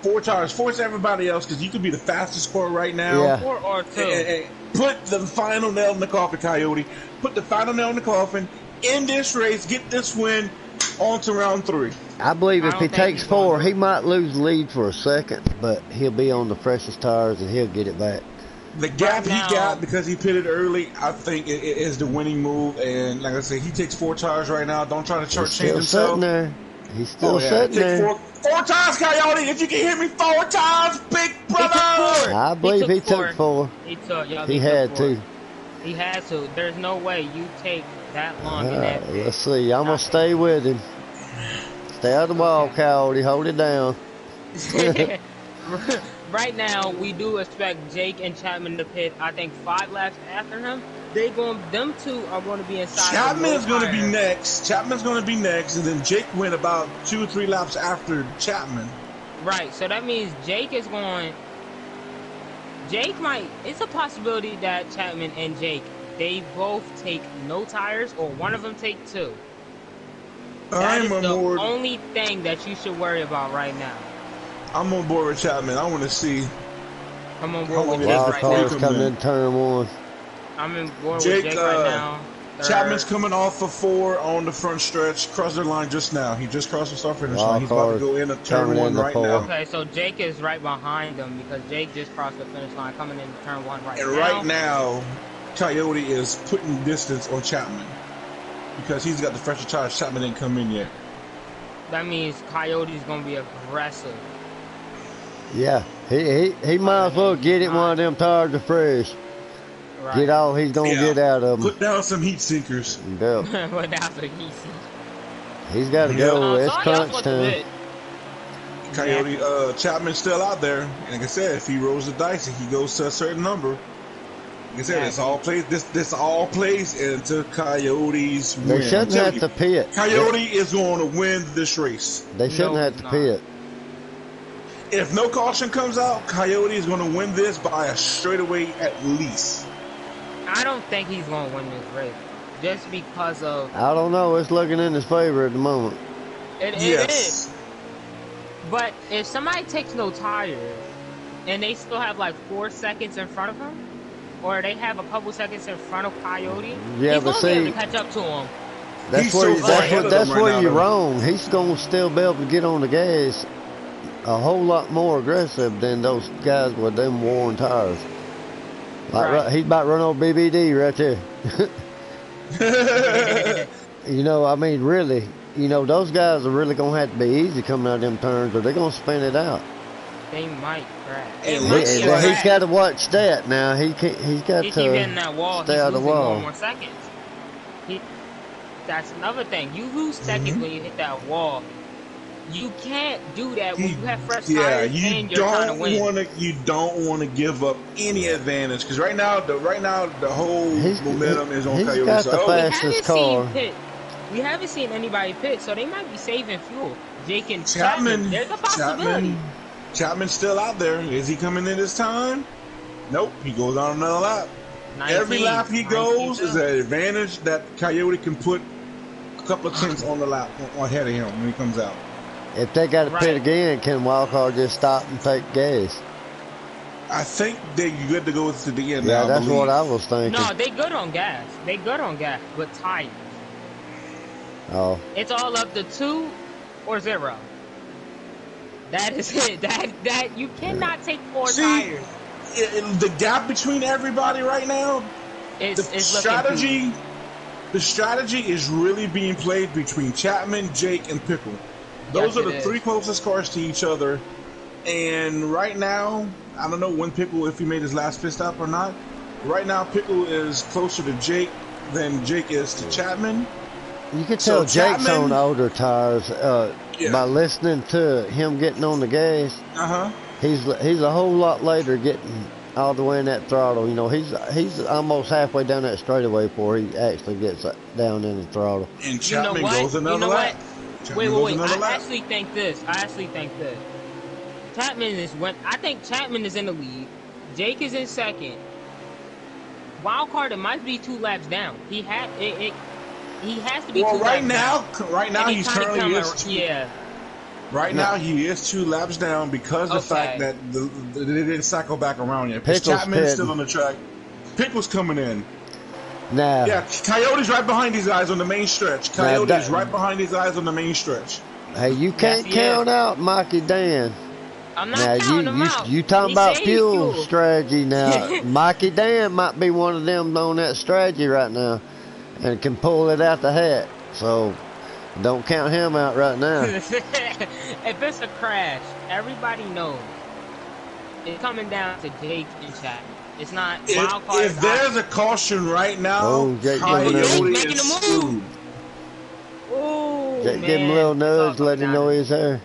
4 tires. Force everybody else because you could be the fastest scorer right now. Yeah. Or two. And put the final nail in the coffin, Coyote. Put the final nail in the coffin. End this race. Get this win. On to round 3. I believe I if don't he think takes he's gonna 4, do he it. might lose the lead for a second, but he'll be on the freshest tires and he'll get it back. The gap Right he now- got because he pitted early, I think it is the winning move. And like I said, he takes 4 tires right now. Don't try to He's shortchange still himself. sitting there. He's still Oh, yeah. sitting Take there. four times, Coyote. If you can hit me 4 times, big He brother. took 4. I believe he took 4. He took. Y'all, He took had 4. to. He had to. There's no way you take that long in that pit. Let's see. I'm going to stay with him. Stay out of the wall, Coyote. Hold it down. Right now, we do expect Jake and Chapman to pit. I think 5 laps after him. Them two are going to be inside. Chapman's going to be next. Chapman's going to be next, and then Jake went about 2 or 3 laps after Chapman. Right. So that means Jake is going. Jake might. It's a possibility that Chapman and Jake, they both take no tires, or one of them take 2. That is the only thing that you should worry about right now. I'm on board with Chapman. I want to see. I'm on board with Jake Wild right cards now. coming in turn 1. I'm on board with Jake right now. Chapman's coming off of 4 on the front stretch. Crossed the line just now. He just crossed the start finish line. He's about to go in a turn 1 right now. Okay, so Jake is right behind him because Jake just crossed the finish line, coming into turn 1 right now. And right now, Coyote is putting distance on Chapman because he's got the fresher tires. Chapman didn't come in yet. That means Coyote's gonna be aggressive. Yeah, he might as well get it one of them tires are fresh. Right. Get all he's gonna get out of them. Put down some heat sinkers. Yeah. Put down some heat sinkers. He's got to go. It's crunch time. Coyote, Chapman's still out there. And like I said, if he rolls the dice and he goes to a certain number, like I said, this all plays into Coyote's win. They shouldn't have to pit. Coyote is going to win this race. They shouldn't have to pit. If no caution comes out, Coyote is going to win this by a straightaway at least. I don't think he's going to win this race. Just because of... I don't know. It's looking in his favor at the moment. It is. But if somebody takes no tires and they still have like 4 seconds in front of him, or they have a couple seconds in front of Coyote, he's going to be able to catch up to him. That's where you're wrong. He's going to still be able to get on the gas a whole lot more aggressive than those guys with them worn tires. Like he's about to run over BBD right there. You know, I mean, really, you know, those guys are really going to have to be easy coming out of them turns, or they're going to spin it out. They might crash. He's got to watch that now. He's got to keep hitting that wall. Stay out of the wall. More seconds. That's another thing. You lose seconds when you hit that wall. You can't do that when you have fresh tires and you're trying to win. You don't want to give up any advantage because right now the whole momentum is on Coyote. He's got the fastest car. We haven't seen anybody pit, so they might be saving fuel. Jake and Chapman, there's a possibility. Chapman's still out there. Is he coming in this time? Nope. He goes on another lap. Every lap he goes is an advantage that Coyote can put a couple of tenths on the lap ahead of him when he comes out. If they got to pit again, can Wildcard just stop and take gas? I think they're good to go to the end now. Yeah, that's what I was thinking. No, they good on gas. They good on gas, but tires. Oh. It's all up to 2 or 0. That is it. That you cannot take 4 tires. The gap between everybody right now, the strategy is really being played between Chapman, Jake, and Pickle. Those are the 3 closest cars to each other. And right now, I don't know when Pickle, if he made his last pit stop or not. Right now, Pickle is closer to Jake than Jake is to Chapman. You can tell Jake's on older tires by listening to him getting on the gas. He's a whole lot later getting all the way in that throttle. You know, he's almost halfway down that straightaway before he actually gets down in the throttle. And Chapman goes another lap. Wait. I actually think this. I think Chapman is in the lead. Jake is in second. Wildcard, it might be 2 laps down. He has to be 2 laps down. Right now he's currently Right No. now, he is 2 laps down because of the fact that they didn't cycle back around yet. Chapman is still on the track. Pickle's coming in. Nah. Yeah, Coyote's right behind these guys on the main stretch. Coyote's right behind these guys on the main stretch. Hey, you can't count out Mikey Dan. I'm not Now counting him out. you talking He about saved fuel strategy now. Mikey Dan might be one of them on that strategy right now, and can pull it out the hat. So don't count him out right now. If it's a crash, everybody knows it's coming down to Jake and Chapman. It's not wild card. If there's a caution right now, Oh, Jake Coyote making is a move. screwed. Oh Jake man, give him a little It's all nudge, coming let him down know to- he's there.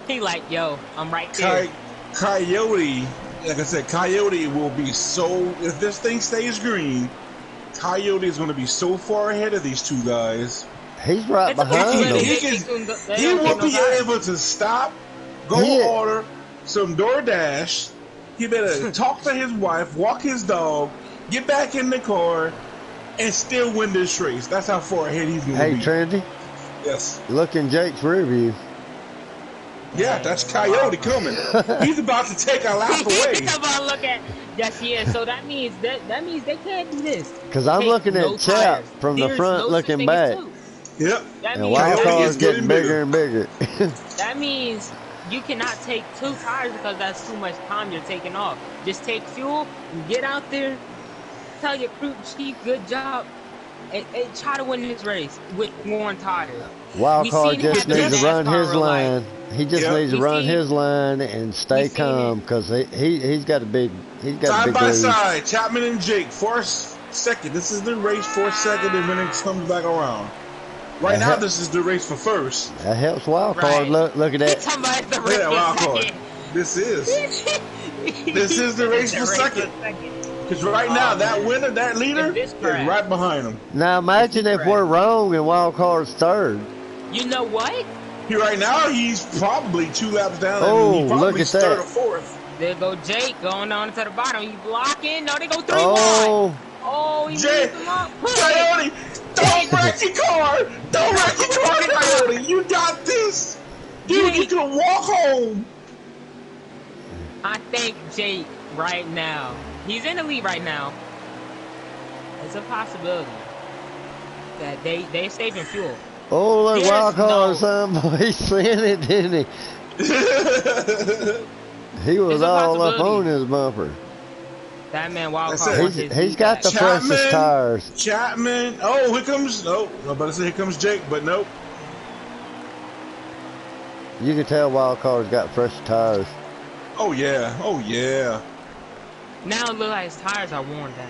He like, yo, I'm right there. Coyote, like I said, Coyote will be so. If this thing stays green, Coyote is going to be so far ahead of these two guys. He's right It's a behind possibility. him. He won't be able to stop, go Yeah. order some DoorDash. He better talk to his wife, walk his dog, get back in the car, and still win this race. That's how far ahead he's going to Hey, be. Trinity, Yes. look in Jake's rear view. Yeah, that's Coyote coming. He's about to take a lap away. He's about to look at. Yes, he is. So that means they can't do this. Because I'm Take looking no at Chap tires. from the There's front no such looking thing back. as two. Yep. That And means wild Coyote card's is getting getting bigger and bigger. that means you cannot take two tires because that's too much time you're taking off. Just take fuel and get out there. Tell your crew chief good job and try to win this race with worn tires. Wild We card seen him just in needs to run NASCAR his real life. line. He just Yep. needs to We run seen- his line and stay we seen calm it. because he's got a big Side by lead. side, Chapman and Jake, fourth second. This is the race for second, and when it comes back around. Right now, this is the race for first. That helps wild card. Right. Look at that. Somebody's the race Yeah, for wild card. second. This is. This is the race for second. Because right now, that winner, that leader, If this is crash- right behind him. Now imagine if we're wrong and wild card's third. You know what? Right now, he's probably 2 laps down, Oh, and he probably look at third that. or fourth. There go Jake going on to the bottom. He's blocking. No, they go 3 Oh, wide. Oh, he Jake, moved him up. Coyote, don't wreck your car. Don't wreck your car, Coyote. You got this. Dude, you can walk home. I think Jake right now. He's in the lead right now. It's a possibility that they're saving fuel. oh, look, There's wild card, no- son. He sent it, didn't he? He was There's a all up possibility. on his bumper. That man wild That's card. it. wants He's his he's got the feedback. Chapman. freshest tires. Chapman. Oh, here comes. Oh, I was about to say here comes Jake, but nope. You can tell wild card's got fresh tires. Oh yeah. Oh yeah. Now it looks like his tires are worn down.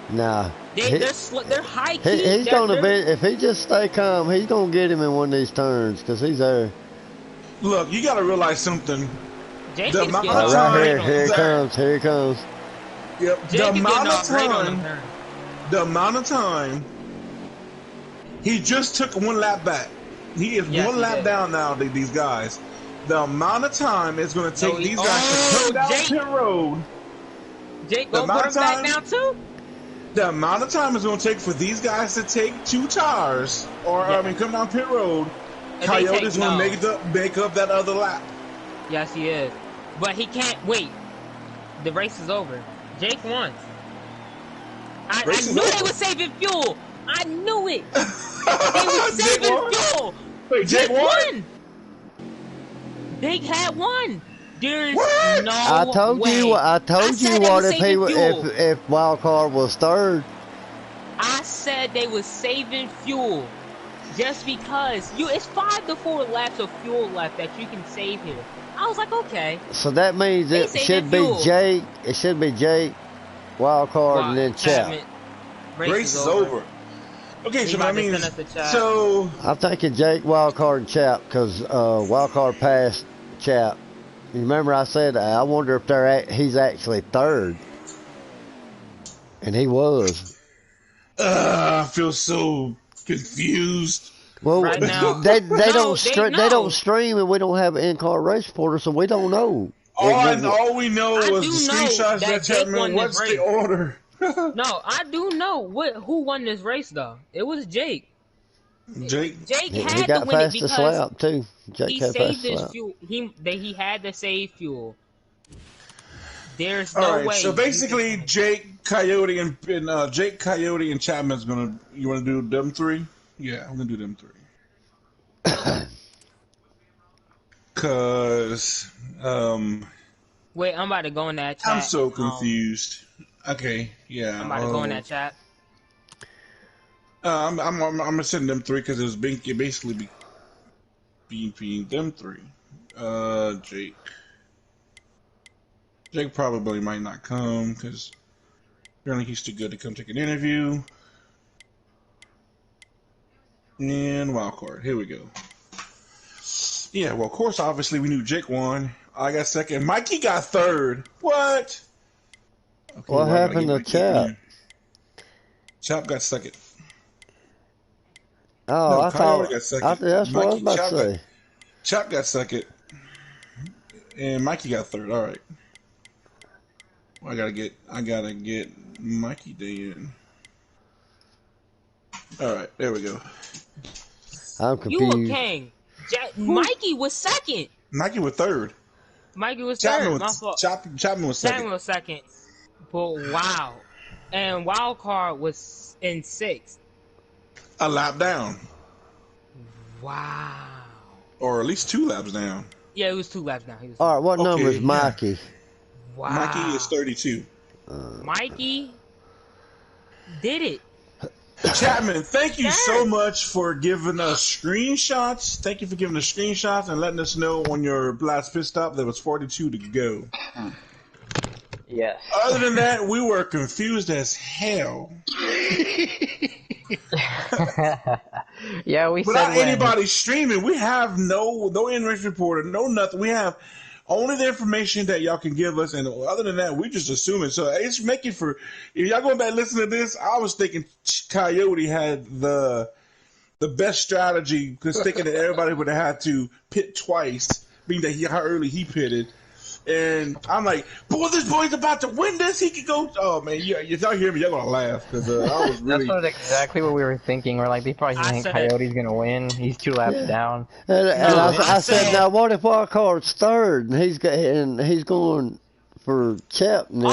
Nah. They're high key. He's gonna be, if he just stay calm, he's gonna get him in one of these turns because he's there. Look, you got to realize something. Jake The is amount getting of off time- Right great here, on here them it turns. comes, here it comes. Yep. Jake The is getting amount of off great on them time. turns. The amount of time. He just took 1 lap back. He is Yes, 1 he lap did. down now. These guys. The amount of time it's going to take No, these guys to come down Jake. pit road. Jake The gonna amount put him of back time- down too? The amount of time it's going to take for these guys to take 2 tires, or Yeah. come down pit road. If they Coyote's take- going no. to make up that other lap. Yes, he is. But he can't wait. The race is over. Jake won. I Race is knew over. they were saving fuel. I knew it. They were Jake saving won? fuel. Wait, Jake won? Jake had won. There's What? no I told way. you what said they if were he saving wa- fuel. if wild card was third. I said they was saving fuel. Just because it's 5 to 4 laps of fuel left that you can save here. I was like, okay. So that means They it saving should be fuel. Jake. It should be Jake, wild card, and then Chap. Chapman, Race is over. Okay, He so about that to means send us the chat. so. I'm thinking Jake, wild card, and Chap because wild card passed Chap. You remember I said I wonder if he's actually third, and he was. I feel so confused. Well, Right now- they No, don't they they know. don't stream, and we don't have an in-car race reporter, so we don't know. All we know I was do the know screenshots that that Jake Chapman. won this What's race. the order? No, I do know who won this race though. It was Jake. Jake. Jake He had to got win it past the because slap too. Jake he had past saved the his slap. fuel. He had to save fuel. There's All no right, way. so basically, Jake, Coyote, and Jake, Coyote, and Chapman's gonna. You want to do them 3? Yeah, I'm gonna do them 3. Cause Wait, I'm about to go in that chat. I'm so confused. Okay, yeah. I'm about to go in that chat. I'm gonna send them three because it basically being them three. Jake. Jake probably might not come because apparently he's too good to come take an interview. And wildcard. Here we go. Yeah, well, of course, obviously, we knew Jake won. I got second. Mikey got third. What? Okay, What happened to Chap? Chap got second. Oh, No, I Coyote thought got second. that's what I was about to say. Chap got second. And Mikey got third. All right. Well, I gotta get Mikey in. All right, there we go. I'm confused. You a king. Mikey was second. Mikey was third. Mikey was third. My fault. Chapman was second. Chapman was second. But wow. And Wildcard was in sixth. A lap down. Wow. Or at least 2 laps down. Yeah, it was 2 laps down. All right, what number is Mikey? Yeah. Wow. Mikey is 32. Mikey did it. Chapman, thank you so much for giving us screenshots. Thank you for giving us screenshots and letting us know on your last pit stop there was 42 to go. Yes. Other than that, we were confused as hell. Yeah, we without said anybody streaming, we have no in-race reporter, no nothing. We have only the information that y'all can give us, and other than that, we just assuming. So it's making for if y'all going back and listen to this, I was thinking Coyote had the best strategy because thinking that everybody would have had to pit twice, being that how early he pitted. And I'm like, boy, this boy's about to win this. He could go. Oh man, yeah, if y'all hear me, y'all gonna laugh because I was really. That's exactly what we were thinking. We're like, they probably think Coyote's gonna win. He's 2 laps down. And I said, now what if Wildcard's third and he's going for Chap now?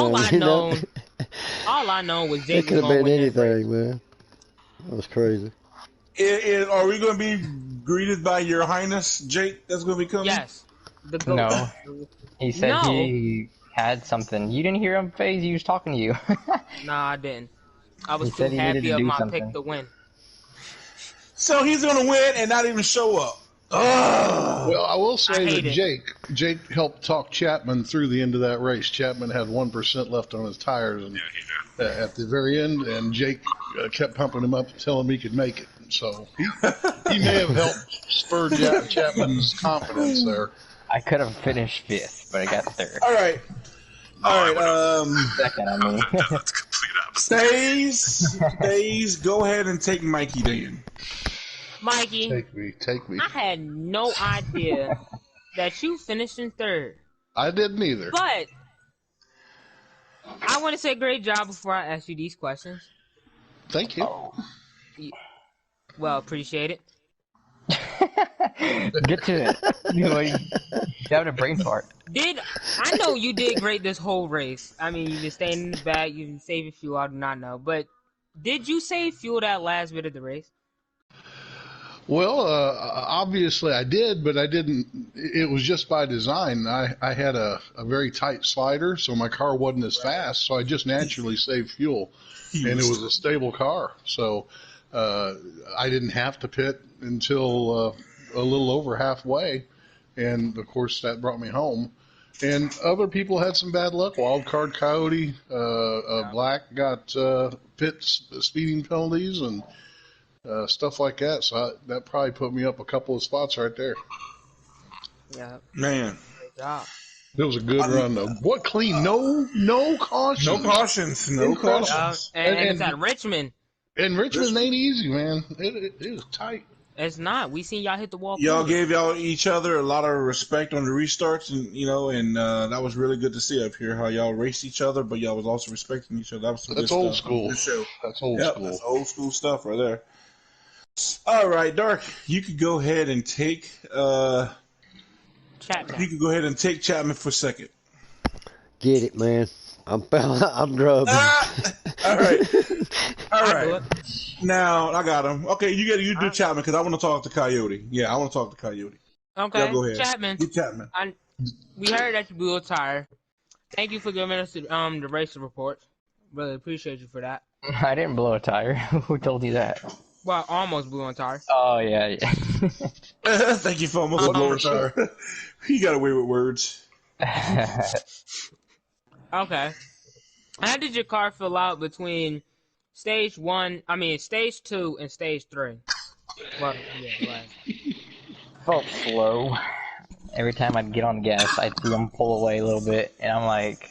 All I know was Jake it could have been anything, man. That was crazy. Are we gonna be greeted by Your Highness, Jake? That's gonna be coming. Yes. No. He said he had something. You didn't hear him, FaZe? He was talking to you. Nah, I didn't. I was too happy of my pick to win. So he's going to win and not even show up. Well, I will say that Jake helped talk Chapman through the end of that race. Chapman had 1% left on his tires and at the very end, and Jake kept pumping him up, telling him he could make it. So he may have helped spur Chapman's confidence there. I could have finished 5th, but I got 3rd. All right. Second, I mean. That's complete opposite. Stays, go ahead and take Mikey then. Mikey. Take me. I had no idea that you finished in 3rd. I didn't either. But I want to say great job before I ask you these questions. Thank you. Well, appreciate it. Get to it. You having a brain fart. I know you did great this whole race. I mean, you just staying in the back, you didn't save fuel. I do not know, but did you save fuel that last bit of the race? Well, obviously I did, but I didn't. It was just by design. I had a very tight slider, so my car wasn't as fast. So I just naturally saved fuel, and it was a stable car. So I didn't have to pit until a little over halfway, and of course that brought me home. And other people had some bad luck. Wildcard Coyote, Black got pit speeding penalties and stuff like that. So that probably put me up a couple of spots right there. Yeah, man. Great job. It was a good run though. What clean? No cautions. No cautions. No cautions. And it's at Richmond. And Richmond ain't easy, man. It is tight. It's not. We seen y'all hit the wall. Y'all gave each other a lot of respect on the restarts, and that was really good to see up here how y'all raced each other, but y'all was also respecting each other. That was some That's good old stuff. school. That's old school. That's old school stuff right there. All right, Dark, you could go ahead and take Chapman. You could go ahead and take Chapman for second. Get it, man. I'm grubbing. All right. Now I got him. Okay, you do Chapman because I want to talk to Coyote. Yeah, I want to talk to Coyote. Y'all Okay, go ahead. Chapman. Get Chapman. We heard that you blew a tire. Thank you for giving us the race report. Really appreciate you for that. I didn't blow a tire. Who told you that? Well, almost blew a tire. Oh, yeah. Thank you for almost blowing a tire. You got away with words. Okay. How did your car fill out between stage 2 and stage 3? Well, yeah, right. Felt slow. Every time I'd get on gas, I'd see them pull away a little bit, and I'm like,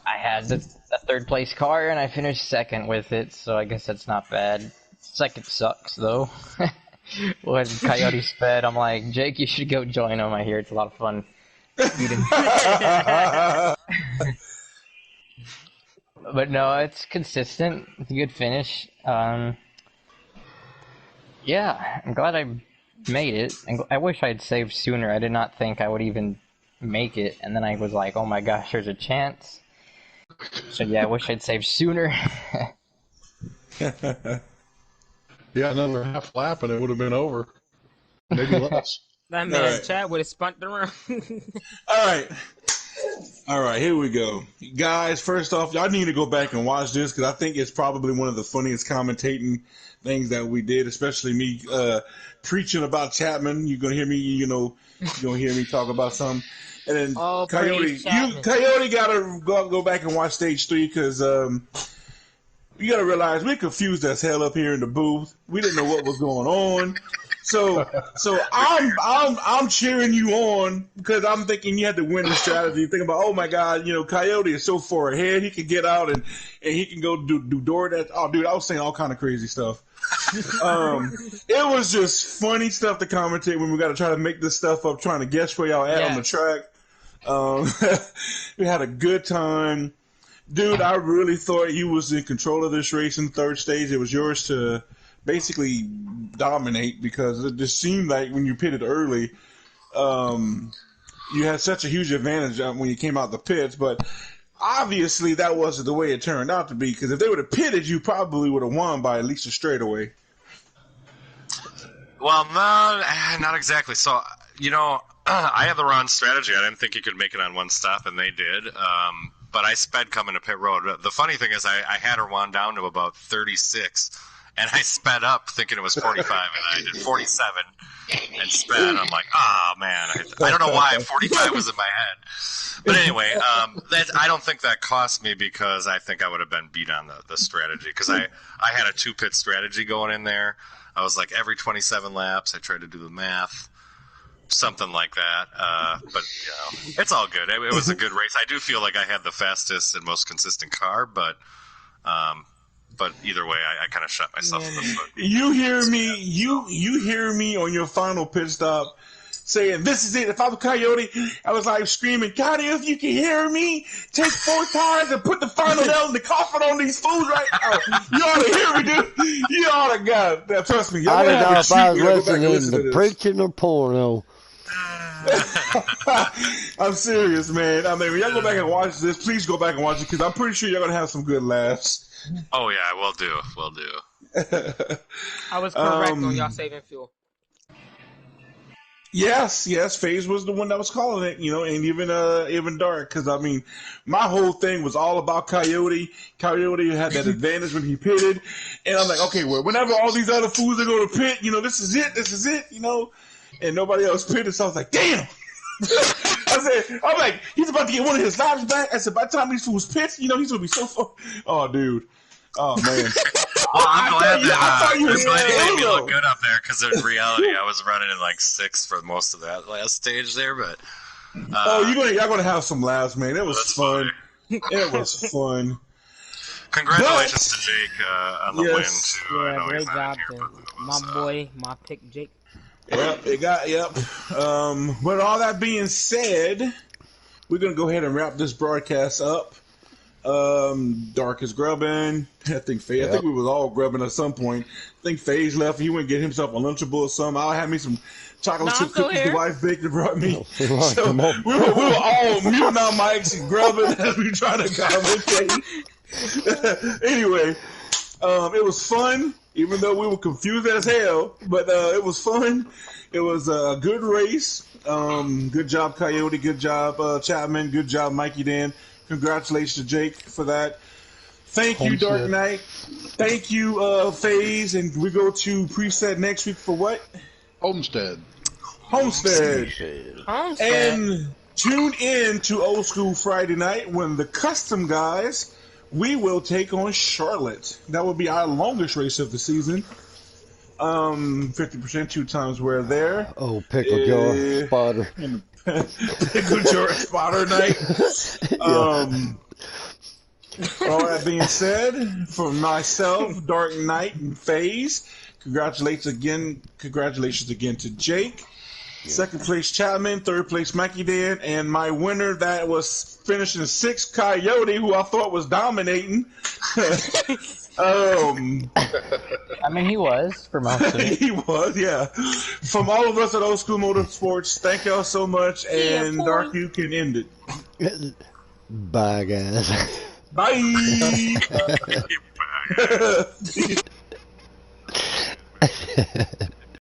I had a third place car, and I finished second with it, so I guess that's not bad. Second sucks, though. When Coyote sped, I'm like, Jake, you should go join him. I hear it's a lot of fun. But no, it's consistent. It's a good finish. Yeah, I'm glad I made it. I wish I'd saved sooner. I did not think I would even make it, and then I was like, oh my gosh, there's a chance. So yeah, I wish I'd saved sooner. Yeah, another half lap and it would have been over. Maybe less. That man Chad would have spun around. All right, here we go. Guys, first off, y'all need to go back and watch this because I think it's probably one of the funniest commentating things that we did, especially me preaching about Chapman. You're going to hear me, you're going to hear me talk about something. And then Coyote got to go back and watch stage 3 because you got to realize we're confused as hell up here in the booth. We didn't know what was going on. So I'm cheering you on because I'm thinking you had to win the strategy. Thinking about, oh my God, Coyote is so far ahead. He can get out and he can go do DoorDash. Oh, dude, I was saying all kind of crazy stuff. It was just funny stuff to commentate when we got to try to make this stuff up, trying to guess where y'all at on the track. We had a good time. Dude, I really thought you was in control of this race in the third stage. It was yours to basically dominate because it just seemed like when you pitted early, you had such a huge advantage when you came out the pits. But obviously that wasn't the way it turned out to be because if they would have pitted, you probably would have won by at least a straightaway. Well, no, not exactly. So, I had the wrong strategy. I didn't think you could make it on one stop, and they did. But I sped coming to pit road. The funny thing is I had her wound down to about 36, and I sped up thinking it was 45, and I did 47 and sped. I'm like, oh, man. I don't know why 45 was in my head. But anyway, I don't think that cost me because I think I would have been beat on the strategy because I had a 2-pit strategy going in there. I was like, every 27 laps, I tried to do the math. Something like that, but it's all good. It was a good race. I do feel like I had the fastest and most consistent car, but either way, I kind of shot myself in the foot. You hear me? You hear me on your final pit stop saying, "This is it." If I was Coyote, I was like screaming, "Coyote, if you can hear me, take 4 tires and put the final nail in the coffin on these fools right now." You ought to hear me, dude. You ought to God. Trust me. I don't know if I was listening to preaching or porno. I'm serious, man. I mean, when y'all go back and watch this, please go back and watch it because I'm pretty sure you're gonna have some good laughs. Oh yeah, we'll do. I was correct on y'all saving fuel. Yes, FaZe was the one that was calling it, and even Dark, because I mean, my whole thing was all about Coyote. Coyote had that advantage when he pitted, and I'm like, okay, well, whenever all these other fools are going to pit, this is it, and nobody else pitted, so I was like, damn. I'm like, he's about to get one of his laps back. I said, by the time these fools pitch, he's going to be so far. Oh, dude. Oh, man. Well, I'm glad that you made me look good up there because in reality, I was running in like 6th for most of that last stage there. But y'all gonna have some laughs, man. It was fun. It was fun. Congratulations to Jake on the win too. Yeah, great job to my boy, my pick, Jake. Yep. With all that being said, we're gonna go ahead and wrap this broadcast up. Dark is grubbing. I think FaZe. I think we was all grubbing at some point. I think FaZe left. He went and get himself a Lunchable or something. I had me some chocolate chip cookies the wife baked and brought me. So we were all muting our mics and grubbing as we try to commentate. Anyway, it was fun. even though we were confused as hell. But it was fun. It was a good race. Good job, Coyote. Good job, Chapman. Good job, Mikey Dan. Congratulations to Jake for that. Thank you, Dark Homestead. Knight. Thank you, FaZe. And we go to preset next week for what? Homestead. Homestead. Homestead. And tune in to Old School Friday night when the custom guys, we will take on Charlotte. That will be our longest race of the season. 50% 2 times we're there. Oh, pickle jar spotter. Pickle jar spotter night. All that being said, for myself, Dark Knight, and FaZe, congratulations again to Jake. Second place, Chapman. Third place, Mikey Dan. And my winner that was finishing 6th, Coyote, who I thought was dominating. I mean, he was for most of it. He was, yeah. From all of us at Old School Motorsports, thank y'all so much. And Dark, you can end it. Bye, guys. Bye. Bye.